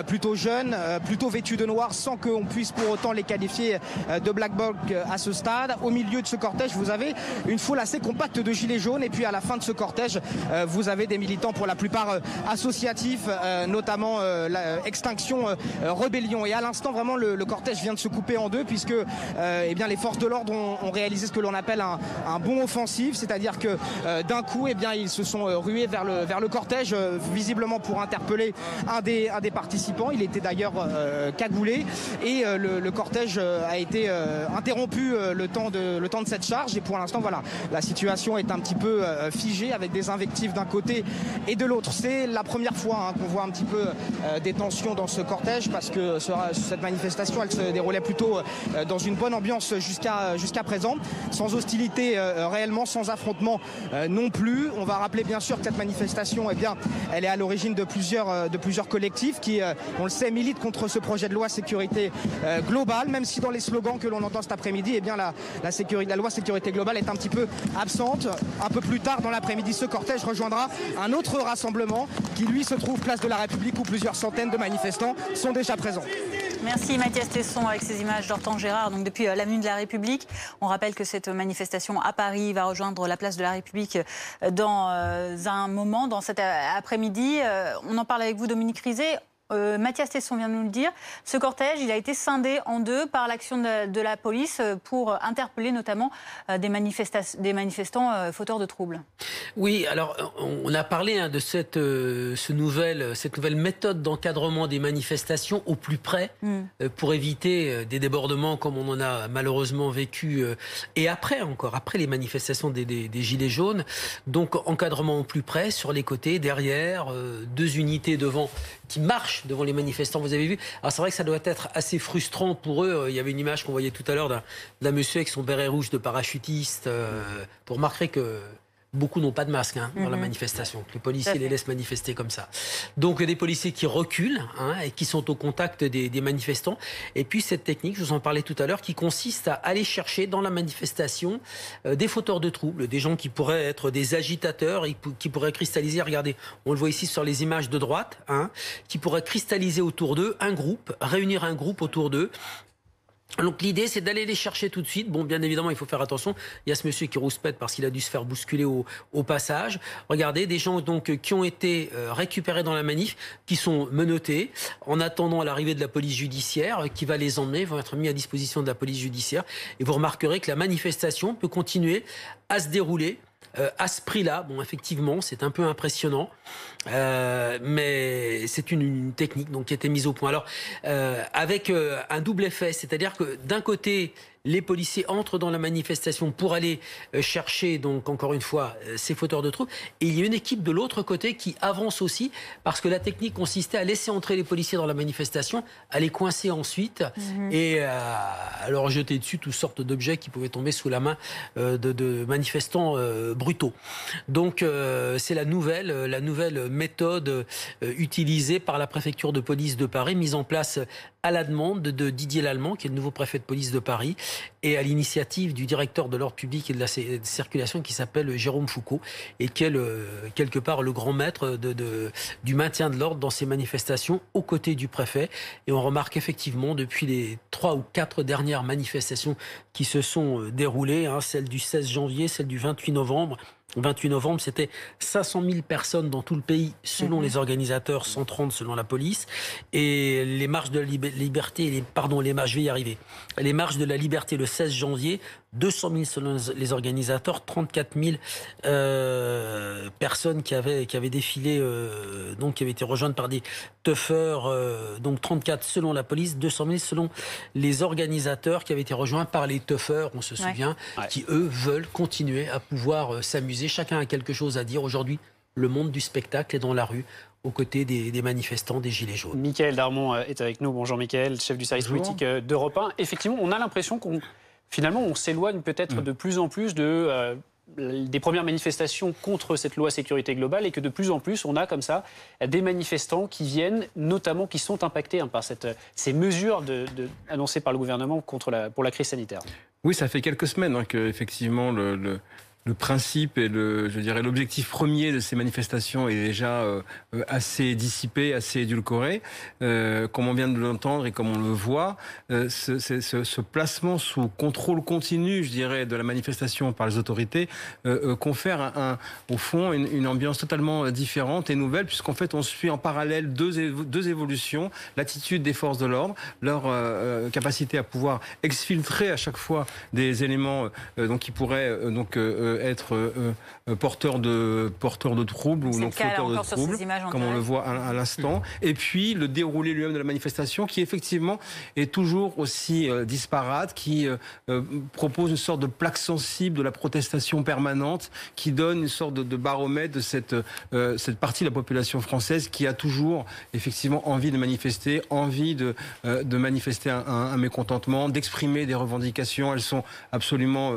plutôt jeunes, plutôt vêtus de noir, sans qu'on puisse pour autant les qualifier de black bloc à ce stade. Au milieu de ce cortège, vous avez une foule assez compacte de gilets jaunes, et puis à la fin de ce cortège, vous avez des militants pour la plupart associatifs, notamment Extinction Rébellion. Et à l'instant, vraiment, le cortège vient de se couper en deux, puisque les forces de l'ordre ont réalisé ce que l'on appelle un bond offensif, c'est-à-dire que d'un coup, ils se sont rués vers le cortège, visiblement pour interpeller un des participants. Il était d'ailleurs cagoulé, et le cortège a été interrompu le temps de cette charge. Et pour l'instant, voilà, la situation est un petit peu figée, avec des invectives d'un côté et de l'autre. C'est la première fois qu'on voit un petit peu des tensions dans ce cortège, parce que cette manifestation, elle se déroulait plutôt dans une bonne ambiance jusqu'à présent, sans hostilité réellement, sans affrontement non plus. plus. On va rappeler bien sûr que cette manifestation, elle est à l'origine de plusieurs collectifs qui, on le sait, militent contre ce projet de loi sécurité globale, même si dans les slogans que l'on entend cet après-midi, la loi sécurité globale est un petit peu absente. Un peu plus tard dans l'après-midi, ce cortège rejoindra un autre rassemblement qui, lui, se trouve place de la République où plusieurs centaines de manifestants sont déjà présents. Merci Mathias Tesson avec ces images d'Hortense Gérard. Donc depuis l'avenue de la République, on rappelle que cette manifestation à Paris va rejoindre la place de la République dans un moment, dans cet après-midi. On en parle avec vous, Dominique Rizet. Mathias Tesson vient de nous le dire. Ce cortège, il a été scindé en deux par l'action de la police pour interpeller notamment des manifestants fauteurs de troubles. Oui, alors on a parlé de cette nouvelle méthode d'encadrement des manifestations au plus près pour éviter des débordements comme on en a malheureusement vécu et après les manifestations des Gilets jaunes. Donc encadrement au plus près, sur les côtés, derrière, 2 unités devant qui marchent devant les manifestants, vous avez vu. Alors c'est vrai que ça doit être assez frustrant pour eux. Il y avait une image qu'on voyait tout à l'heure d'un monsieur avec son béret rouge de parachutiste. Pour remarquer que beaucoup n'ont pas de masque dans la manifestation. Les policiers les laissent manifester comme ça. Donc des policiers qui reculent et qui sont au contact des manifestants. Et puis cette technique, je vous en parlais tout à l'heure, qui consiste à aller chercher dans la manifestation des fauteurs de troubles, des gens qui pourraient être des agitateurs et qui pourraient cristalliser, regardez, on le voit ici sur les images de droite, qui pourraient cristalliser autour d'eux un groupe, réunir un groupe autour d'eux. Donc l'idée, c'est d'aller les chercher tout de suite. Bon, bien évidemment, il faut faire attention. Il y a ce monsieur qui rouspète parce qu'il a dû se faire bousculer au passage. Regardez, des gens donc qui ont été récupérés dans la manif, qui sont menottés en attendant l'arrivée de la police judiciaire qui va les emmener, vont être mis à disposition de la police judiciaire. Et vous remarquerez que la manifestation peut continuer à se dérouler à ce prix-là. Bon, effectivement, c'est un peu impressionnant, mais c'est une technique donc, qui a été mise au point. Alors, avec un double effet, c'est-à-dire que d'un côté, les policiers entrent dans la manifestation pour aller chercher, donc encore une fois, ces fauteurs de troubles. Et il y a une équipe de l'autre côté qui avance aussi, parce que la technique consistait à laisser entrer les policiers dans la manifestation, à les coincer ensuite et à leur jeter dessus toutes sortes d'objets qui pouvaient tomber sous la main de manifestants brutaux. Donc c'est la nouvelle méthode utilisée par la préfecture de police de Paris, mise en place à la demande de Didier Lallement, qui est le nouveau préfet de police de Paris, et à l'initiative du directeur de l'ordre public et de la circulation qui s'appelle Jérôme Foucault, et qui est quelque part le grand maître du maintien de l'ordre dans ces manifestations aux côtés du préfet. Et on remarque effectivement depuis les 3 ou 4 dernières manifestations qui se sont déroulées, celle du 16 janvier, celle du 28 novembre, 28 novembre, c'était 500 000 personnes dans tout le pays, selon les organisateurs, 130 selon la police. Et les marches de la liberté, je vais y arriver. Les marches de la liberté le 16 janvier, 200 000 selon les organisateurs, 34 000 personnes qui avaient défilé, donc qui avaient été rejointes par des tuffeurs, donc 34 selon la police, 200 000 selon les organisateurs qui avaient été rejoints par les tuffeurs, on se souvient, qui eux veulent continuer à pouvoir s'amuser. Chacun a quelque chose à dire. Aujourd'hui, le monde du spectacle est dans la rue, aux côtés des manifestants, des Gilets jaunes. Michaël Darmon est avec nous. Bonjour Michaël, chef du service politique d'Europe 1. Effectivement, on a l'impression on s'éloigne peut-être de plus en plus des premières manifestations contre cette loi sécurité globale et que de plus en plus, on a comme ça des manifestants qui viennent, notamment qui sont impactés par ces mesures annoncées par le gouvernement pour la crise sanitaire. Oui, ça fait quelques semaines que effectivement le principe et l'objectif premier de ces manifestations est déjà assez dissipé, assez édulcoré. Comme on vient de l'entendre et comme on le voit, ce placement sous contrôle continu, je dirais, de la manifestation par les autorités confère au fond une ambiance totalement différente et nouvelle, puisqu'en fait on suit en parallèle deux évolutions, l'attitude des forces de l'ordre, leur capacité à pouvoir exfiltrer à chaque fois des éléments qui pourraient être porteur de troubles ou donc fauteur de troubles, comme on le voit à l'instant. Et puis le déroulé lui-même de la manifestation, qui effectivement est toujours aussi disparate, qui propose une sorte de plaque sensible de la protestation permanente, qui donne une sorte de baromètre de cette partie de la population française qui a toujours effectivement envie de manifester, envie de manifester un mécontentement, d'exprimer des revendications. Elles sont absolument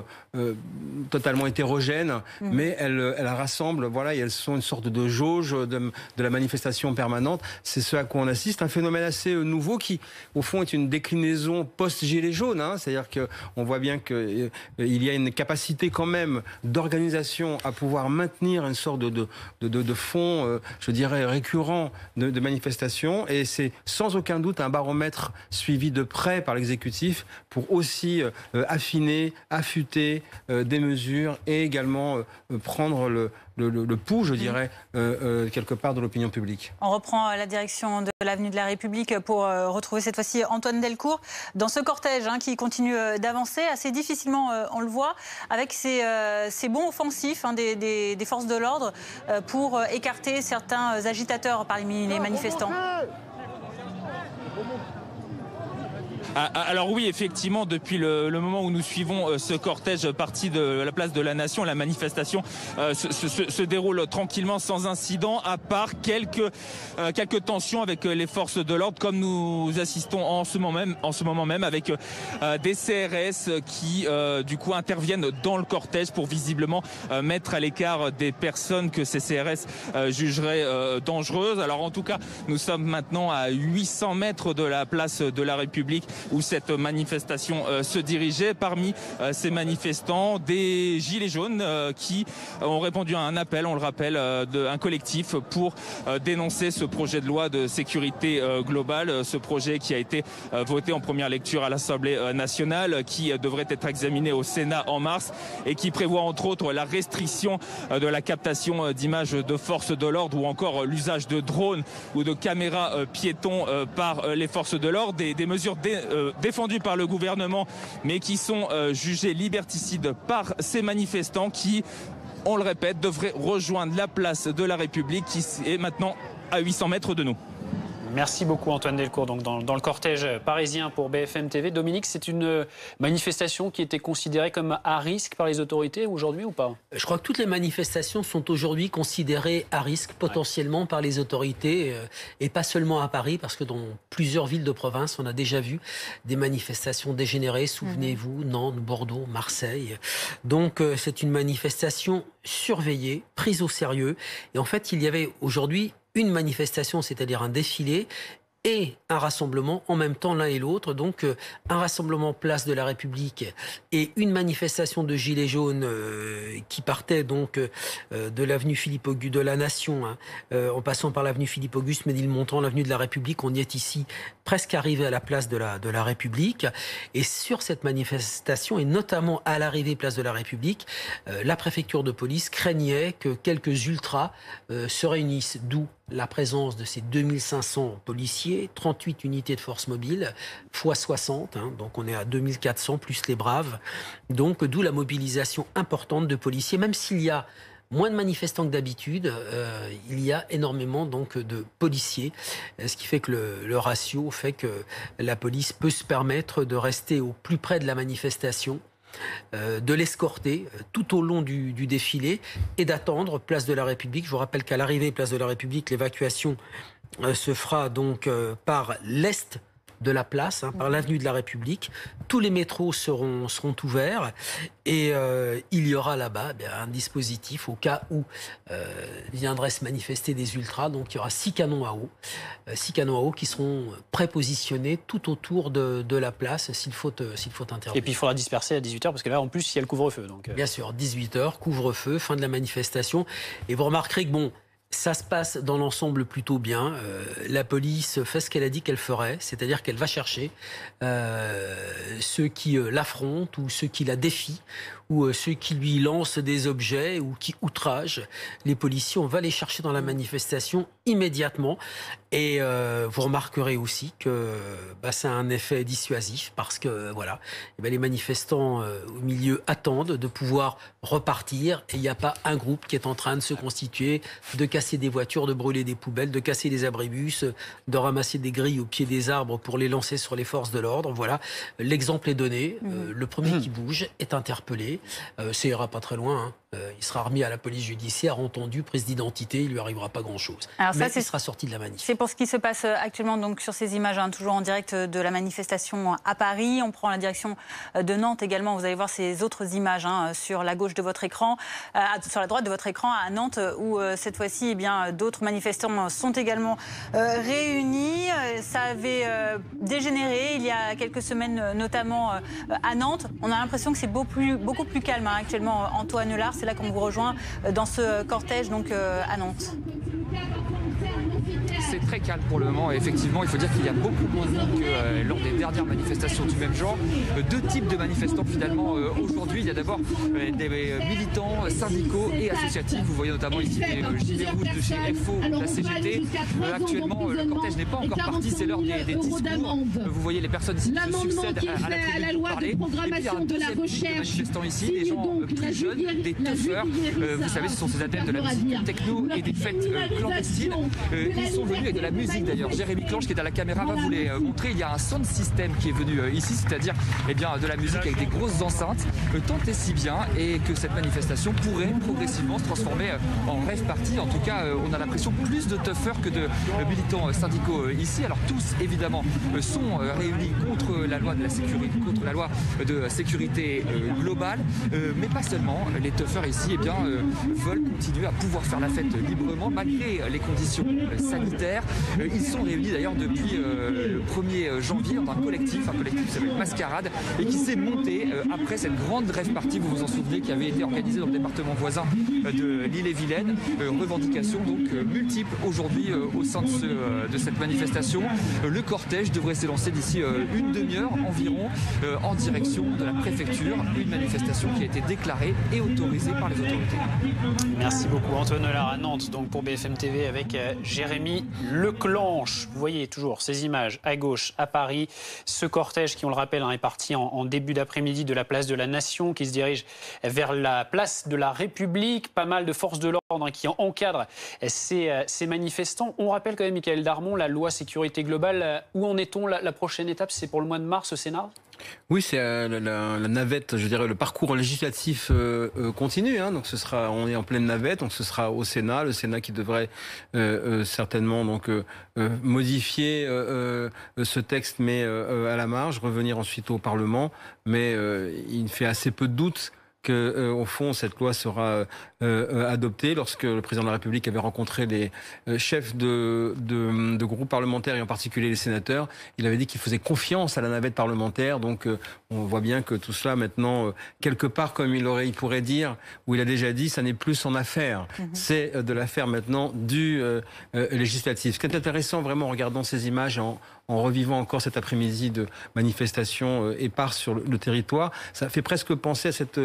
totalement hétérogènes hétérogènes, mais elles rassemblent, voilà, et elles sont une sorte de jauge de la manifestation permanente. C'est ce à quoi on assiste, un phénomène assez nouveau qui, au fond, est une déclinaison post-gilet jaune. C'est-à-dire qu'on voit bien qu'il y a une capacité quand même d'organisation à pouvoir maintenir une sorte de fond, je dirais, récurrent de manifestations. Et c'est sans aucun doute un baromètre suivi de près par l'exécutif pour aussi affiner, affûter des mesures et également prendre le pouls, je dirais, quelque part de l'opinion publique. On reprend la direction de l'avenue de la République pour retrouver cette fois-ci Antoine Delcourt. Dans ce cortège qui continue d'avancer, assez difficilement on le voit, avec ces bonds offensifs des forces de l'ordre pour écarter certains agitateurs parmi les manifestants. Alors oui, effectivement, depuis le moment où nous suivons ce cortège parti de la place de la Nation, la manifestation se déroule tranquillement, sans incident, à part quelques tensions avec les forces de l'ordre, comme nous assistons en ce moment même avec des CRS qui du coup interviennent dans le cortège pour visiblement mettre à l'écart des personnes que ces CRS jugeraient dangereuses. Alors en tout cas, nous sommes maintenant à 800 mètres de la place de la République, où cette manifestation se dirigeait. Parmi ces manifestants, des gilets jaunes qui ont répondu à un appel, on le rappelle, d'un collectif pour dénoncer ce projet de loi de sécurité globale, ce projet qui a été voté en première lecture à l'Assemblée nationale, qui devrait être examiné au Sénat en mars et qui prévoit entre autres la restriction de la captation d'images de forces de l'ordre ou encore l'usage de drones ou de caméras piétons par les forces de l'ordre, des mesures défendus par le gouvernement, mais qui sont jugés liberticides par ces manifestants qui, on le répète, devraient rejoindre la place de la République qui est maintenant à 800 mètres de nous. Merci beaucoup Antoine Delcourt. Donc dans le cortège parisien pour BFM TV. Dominique, c'est une manifestation qui était considérée comme à risque par les autorités aujourd'hui ou pas? Je crois que toutes les manifestations sont aujourd'hui considérées à risque potentiellement par les autorités et pas seulement à Paris, parce que dans plusieurs villes de province, on a déjà vu des manifestations dégénérées. Souvenez-vous, Nantes, Bordeaux, Marseille. Donc c'est une manifestation surveillée, prise au sérieux. Et en fait, il y avait aujourd'hui une manifestation, c'est-à-dire un défilé, et un rassemblement en même temps l'un et l'autre. Donc un rassemblement place de la République et une manifestation de gilets jaunes qui partait donc de l'avenue Philippe-Auguste de la Nation, en passant par l'avenue Philippe-Auguste, Ménilmontant, l'avenue de la République. On y est ici presque arrivé à la place de la République. Et sur cette manifestation, et notamment à l'arrivée place de la République, la préfecture de police craignait que quelques ultras se réunissent, d'où la présence de ces 2500 policiers, 38 unités de force mobile, fois 60, donc on est à 2400, plus les braves. Donc d'où la mobilisation importante de policiers, même s'il y a moins de manifestants que d'habitude, il y a énormément donc de policiers, ce qui fait que le ratio fait que la police peut se permettre de rester au plus près de la manifestation, de l'escorter tout au long du défilé et d'attendre place de la République. Je vous rappelle qu'à l'arrivée place de la République, l'évacuation se fera donc par l'est de la place, par l'avenue de la République. Tous les métros seront ouverts et il y aura là-bas un dispositif au cas où viendraient se manifester des ultras. Donc il y aura 6 canons à eau qui seront prépositionnés tout autour de la place s'il faut intervenir. Et puis il faudra disperser à 18h parce que là en plus il y a le couvre-feu. Donc... Bien sûr, 18h, couvre-feu, fin de la manifestation. Et vous remarquerez que ça se passe dans l'ensemble plutôt bien. La police fait ce qu'elle a dit qu'elle ferait, c'est-à-dire qu'elle va chercher ceux qui l'affrontent ou ceux qui la défient ou ceux qui lui lancent des objets ou qui outragent les policiers. On va les chercher dans la manifestation immédiatement. Et vous remarquerez aussi que ça a un effet dissuasif parce que les manifestants au milieu attendent de pouvoir repartir et il n'y a pas un groupe qui est en train de se constituer, de casser des voitures, de brûler des poubelles, de casser des abribus, de ramasser des grilles au pied des arbres pour les lancer sur les forces de l'ordre. Voilà, l'exemple est donné. Le premier qui bouge est interpellé. Ça ira pas très loin. il sera remis à la police judiciaire, entendu, prise d'identité, il lui arrivera pas grand-chose. Mais il sera sorti de la manif. C'est pour ce qui se passe actuellement donc sur ces images, toujours en direct de la manifestation à Paris. On prend la direction de Nantes également. Vous allez voir ces autres images sur la gauche de votre écran, sur la droite de votre écran à Nantes, où cette fois-ci, d'autres manifestants sont également réunis. Ça avait dégénéré il y a quelques semaines, notamment à Nantes. On a l'impression que c'est beaucoup plus calme actuellement, Antoine Lard. C'est là qu'on vous rejoint dans ce cortège donc à Nantes. C'est très calme pour le moment et effectivement il faut dire qu'il y a beaucoup moins de monde que lors des dernières manifestations du même genre. Deux types de manifestants finalement aujourd'hui. Il y a d'abord des militants syndicaux et associatifs. Vous voyez notamment ici des gilets rouges de chez FO, la CGT. Actuellement le cortège n'est pas encore parti, c'est l'heure des discours. Vous voyez les personnes ici qui se succèdent à la tribune pour parler. Et puis il y a un deuxième type de manifestants ici, des gens plus jeunes, des tuffers. Vous savez, ce sont ces adeptes de la musique techno et des fêtes clandestines. Ils sont venus avec de la musique d'ailleurs. Jérémy Clanche qui est à la caméra va vous les montrer. Il y a un sound system qui est venu ici, c'est-à-dire de la musique avec des grosses enceintes, tant et si bien, et que cette manifestation pourrait progressivement se transformer en rave party. En tout cas, on a l'impression plus de tuffers que de militants syndicaux ici. Alors tous évidemment sont réunis contre la loi de la sécurité, contre la loi de sécurité globale, mais pas seulement. Les tuffers ici veulent continuer à pouvoir faire la fête librement malgré les conditions sanitaires. Ils sont réunis d'ailleurs depuis le 1er janvier dans un collectif qui s'appelle Mascarade et qui s'est monté après cette grande rave party, vous vous en souvenez, qui avait été organisée dans le département voisin de l'Ille-et-Vilaine. Revendications donc multiples aujourd'hui au sein de cette manifestation. Le cortège devrait s'élancer d'ici une demi-heure environ en direction de la préfecture. Une manifestation qui a été déclarée et autorisée par les autorités. Merci beaucoup Antoine Lard à Nantes donc pour BFM TV avec Jérémy Leclanche. Vous voyez toujours ces images à gauche à Paris. Ce cortège qui, on le rappelle, est parti en début d'après-midi de la place de la Nation, qui se dirige vers la place de la République. Pas mal de forces de l'ordre qui encadrent ces manifestants. On rappelle quand même, Michael Darmon, la loi sécurité globale. Où en est-on? La prochaine étape, c'est pour le mois de mars au Sénat? Oui, c'est la navette, je dirais, le parcours législatif continue. Donc on est en pleine navette, donc ce sera au Sénat, le Sénat qui devrait certainement donc modifier ce texte, mais à la marge, revenir ensuite au Parlement. Mais il fait assez peu de doute que, au fond, cette loi sera adoptée. Lorsque le président de la République avait rencontré les chefs de groupes parlementaires et en particulier les sénateurs, il avait dit qu'il faisait confiance à la navette parlementaire. Donc, on voit bien que tout cela, maintenant, quelque part, comme il pourrait dire, ou il a déjà dit, ça n'est plus son affaire. C'est de l'affaire maintenant du législatif. Ce qui est intéressant, vraiment, en regardant ces images, en revivant encore cet après-midi de manifestations éparses sur le territoire, ça fait presque penser à cette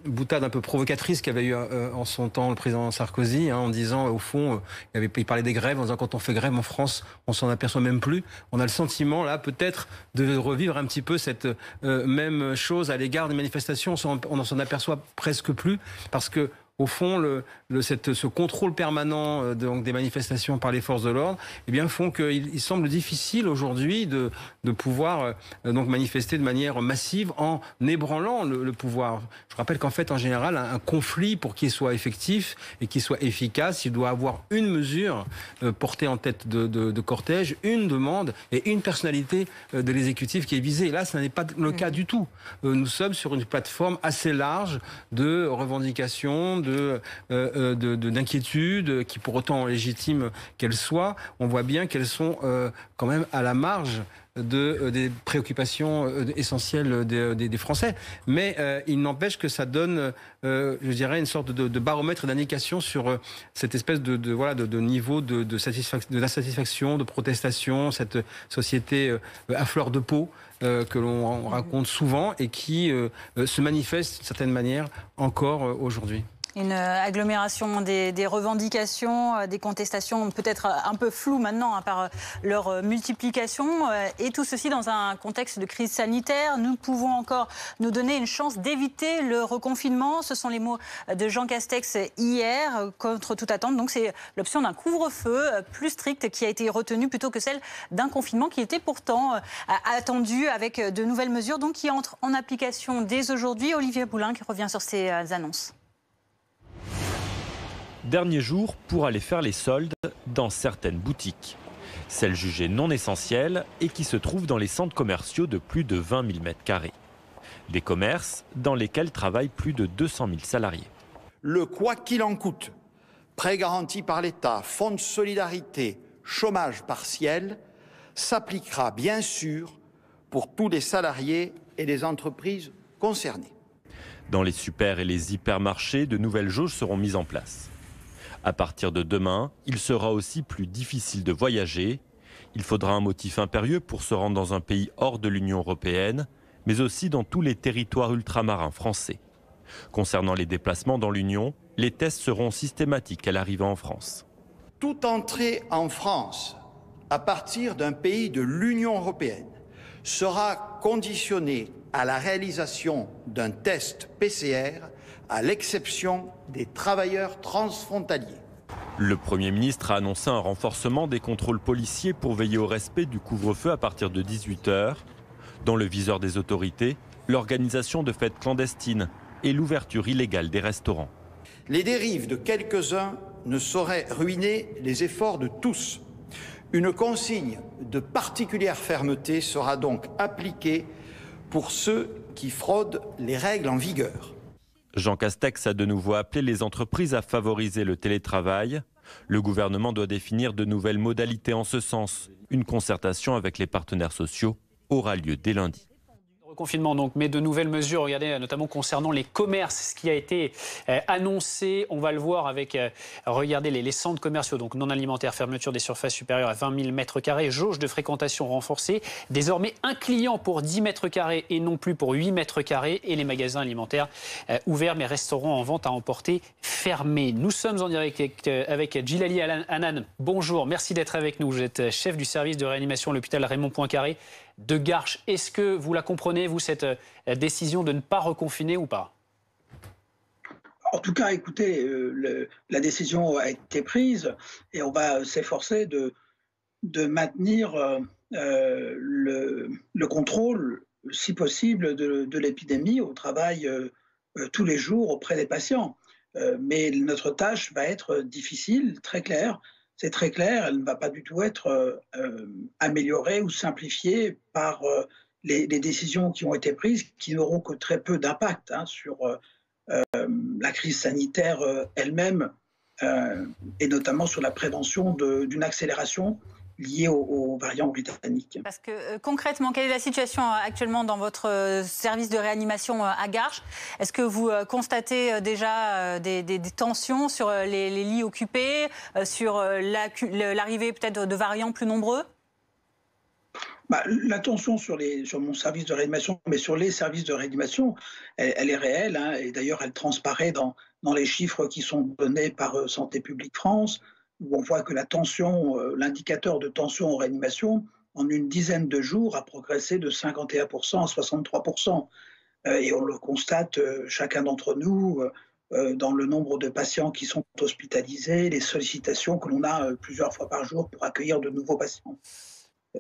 boutade un peu provocatrice qu'avait eu en son temps le président Sarkozy, en disant, au fond, il parlait des grèves, en disant quand on fait grève en France, on s'en aperçoit même plus. On a le sentiment, là, peut-être, de revivre un petit peu cette même chose à l'égard des manifestations. On ne s'en aperçoit presque plus, parce que au fond, ce contrôle permanent des manifestations par les forces de l'ordre, font qu'il semble difficile aujourd'hui de pouvoir donc manifester de manière massive en ébranlant le pouvoir. Je rappelle qu'en fait, en général, un conflit, pour qu'il soit effectif et qu'il soit efficace, il doit avoir une mesure portée en tête de cortège, une demande et une personnalité de l'exécutif qui est visée. Et là, ce n'est pas le cas du tout. Nous sommes sur une plateforme assez large de revendications, d'inquiétudes, qui pour autant légitimes qu'elles soient, on voit bien qu'elles sont quand même à la marge des préoccupations essentielles des Français. Mais il n'empêche que ça donne, je dirais, une sorte de baromètre d'indication sur cette espèce de niveau d'insatisfaction, de protestation, cette société à fleur de peau que l'on raconte souvent et qui se manifeste d'une certaine manière encore aujourd'hui. Une agglomération des revendications, des contestations peut-être un peu floues maintenant par leur multiplication. Et tout ceci dans un contexte de crise sanitaire. Nous pouvons encore nous donner une chance d'éviter le reconfinement. Ce sont les mots de Jean Castex hier, contre toute attente. Donc c'est l'option d'un couvre-feu plus strict qui a été retenue plutôt que celle d'un confinement qui était pourtant attendu avec de nouvelles mesures donc qui entrent en application dès aujourd'hui. Olivier Boulin qui revient sur ces annonces. Dernier jour pour aller faire les soldes dans certaines boutiques. Celles jugées non essentielles et qui se trouvent dans les centres commerciaux de plus de 20 000 m². Des commerces dans lesquels travaillent plus de 200 000 salariés. Le quoi qu'il en coûte, prêt garanti par l'État, fonds de solidarité, chômage partiel, s'appliquera bien sûr pour tous les salariés et les entreprises concernées. Dans les super et les hypermarchés, de nouvelles jauges seront mises en place. À partir de demain, il sera aussi plus difficile de voyager. Il faudra un motif impérieux pour se rendre dans un pays hors de l'Union européenne, mais aussi dans tous les territoires ultramarins français. Concernant les déplacements dans l'Union, les tests seront systématiques à l'arrivée en France. Toute entrée en France à partir d'un pays de l'Union européenne sera conditionnée à la réalisation d'un test PCR, à l'exception des travailleurs transfrontaliers. Le Premier ministre a annoncé un renforcement des contrôles policiers pour veiller au respect du couvre-feu à partir de 18 h. Dans le viseur des autorités, l'organisation de fêtes clandestines et l'ouverture illégale des restaurants. Les dérives de quelques-uns ne sauraient ruiner les efforts de tous. Une consigne de particulière fermeté sera donc appliquée pour ceux qui fraudent les règles en vigueur. Jean Castex a de nouveau appelé les entreprises à favoriser le télétravail. Le gouvernement doit définir de nouvelles modalités en ce sens. Une concertation avec les partenaires sociaux aura lieu dès lundi. Confinement donc, mais de nouvelles mesures, regardez, notamment concernant les commerces, ce qui a été annoncé, on va le voir avec, regardez, les centres commerciaux, donc non alimentaires, fermeture des surfaces supérieures à 20 000 m², jauge de fréquentation renforcée, désormais un client pour 10 m² et non plus pour 8 m², et les magasins alimentaires ouverts, mais restaurants en vente à emporter fermés. Nous sommes en direct avec Djilali Hannan. Bonjour, merci d'être avec nous. Vous êtes chef du service de réanimation à l'hôpital Raymond Poincaré de Garches. Est-ce que vous la comprenez, vous, cette décision de ne pas reconfiner ou pas? En tout cas, écoutez, la décision a été prise et on va s'efforcer de maintenir le contrôle, si possible, de l'épidémie. On travaille tous les jours auprès des patients. Mais notre tâche va être difficile, très claire. C'est très clair, elle ne va pas du tout être améliorée ou simplifiée par les décisions qui ont été prises, qui n'auront que très peu d'impact sur la crise sanitaire elle-même, et notamment sur la prévention d'une accélération liée aux variants britanniques. Parce que concrètement, quelle est la situation actuellement dans votre service de réanimation à Garches? Est-ce que vous constatez déjà des tensions sur les lits occupés, sur l'arrivée peut-être de variants plus nombreux? La tension sur mon service de réanimation, mais sur les services de réanimation, elle est réelle, hein, et d'ailleurs elle transparaît dans les chiffres qui sont donnés par Santé publique France, où on voit que la tension, l'indicateur de tension en réanimation, en une dizaine de jours, a progressé de 51% à 63%. Et on le constate, chacun d'entre nous, dans le nombre de patients qui sont hospitalisés, les sollicitations que l'on a plusieurs fois par jour pour accueillir de nouveaux patients.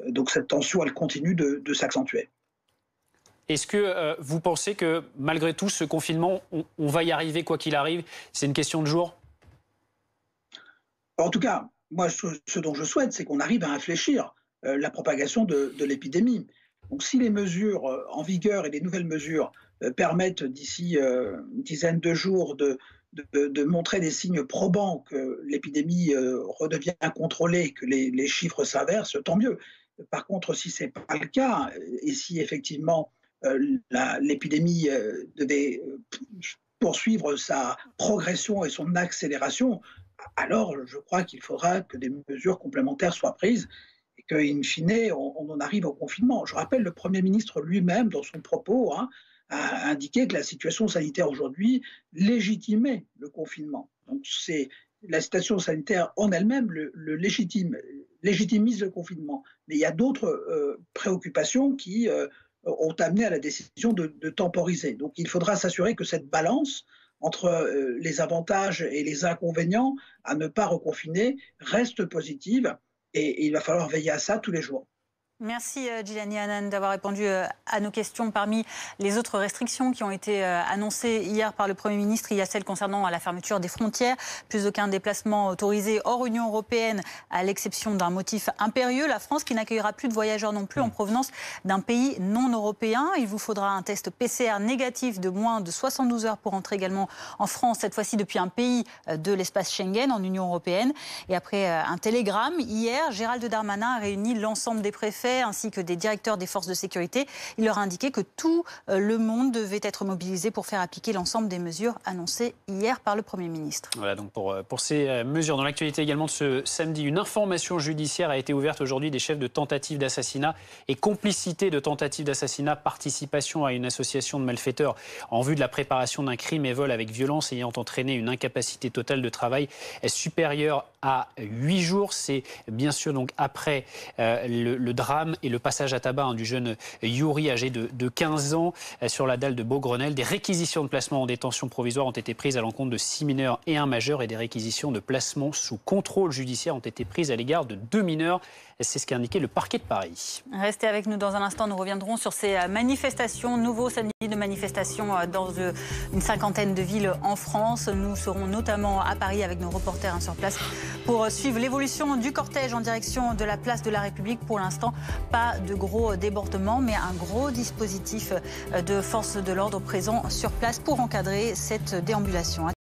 Donc cette tension, elle continue de s'accentuer. Est-ce que vous pensez que malgré tout, ce confinement, on va y arriver quoi qu'il arrive? C'est une question de jours? En tout cas, moi, ce dont je souhaite, c'est qu'on arrive à infléchir la propagation de l'épidémie. Donc si les mesures en vigueur et les nouvelles mesures permettent d'ici une dizaine de jours de montrer des signes probants que l'épidémie redevient incontrôlée, que les chiffres s'inversent, tant mieux. Par contre, si ce n'est pas le cas, et si effectivement l'épidémie devait poursuivre sa progression et son accélération, alors je crois qu'il faudra que des mesures complémentaires soient prises et qu'in fine, on en arrive au confinement. Je rappelle, le Premier ministre lui-même, dans son propos, a indiqué que la situation sanitaire aujourd'hui légitimait le confinement. Donc c'est la situation sanitaire en elle-même légitimise le confinement. Mais il y a d'autres préoccupations qui ont amené à la décision de temporiser. Donc il faudra s'assurer que cette balance entre les avantages et les inconvénients à ne pas reconfiner reste positive, et il va falloir veiller à ça tous les jours. Merci Djilani Hanane d'avoir répondu à nos questions. Parmi les autres restrictions qui ont été annoncées hier par le Premier ministre, il y a celle concernant la fermeture des frontières. Plus aucun déplacement autorisé hors Union européenne, à l'exception d'un motif impérieux. La France qui n'accueillera plus de voyageurs non plus en provenance d'un pays non européen. Il vous faudra un test PCR négatif de moins de 72 heures pour entrer également en France, cette fois-ci depuis un pays de l'espace Schengen en Union européenne. Et après un télégramme, hier, Gérald Darmanin a réuni l'ensemble des préfets ainsi que des directeurs des forces de sécurité. Il leur a indiqué que tout le monde devait être mobilisé pour faire appliquer l'ensemble des mesures annoncées hier par le Premier ministre. Voilà donc pour ces mesures. Dans l'actualité également de ce samedi, une information judiciaire a été ouverte aujourd'hui des chefs de tentative d'assassinat et complicité de tentative d'assassinat, participation à une association de malfaiteurs en vue de la préparation d'un crime et vol avec violence ayant entraîné une incapacité totale de travail supérieure à 8 jours. C'est bien sûr donc après le drame et le passage à tabac du jeune Yuri âgé de 15 ans sur la dalle de Beaugrenelle. Des réquisitions de placement en détention provisoire ont été prises à l'encontre de 6 mineurs et un majeur et des réquisitions de placement sous contrôle judiciaire ont été prises à l'égard de 2 mineurs. C'est ce qu'a indiqué le parquet de Paris. Restez avec nous dans un instant, nous reviendrons sur ces manifestations, nouveau samedi de manifestations dans une cinquantaine de villes en France. Nous serons notamment à Paris avec nos reporters sur place pour suivre l'évolution du cortège en direction de la place de la République. Pour l'instant, pas de gros débordements, mais un gros dispositif de forces de l'ordre présent sur place pour encadrer cette déambulation.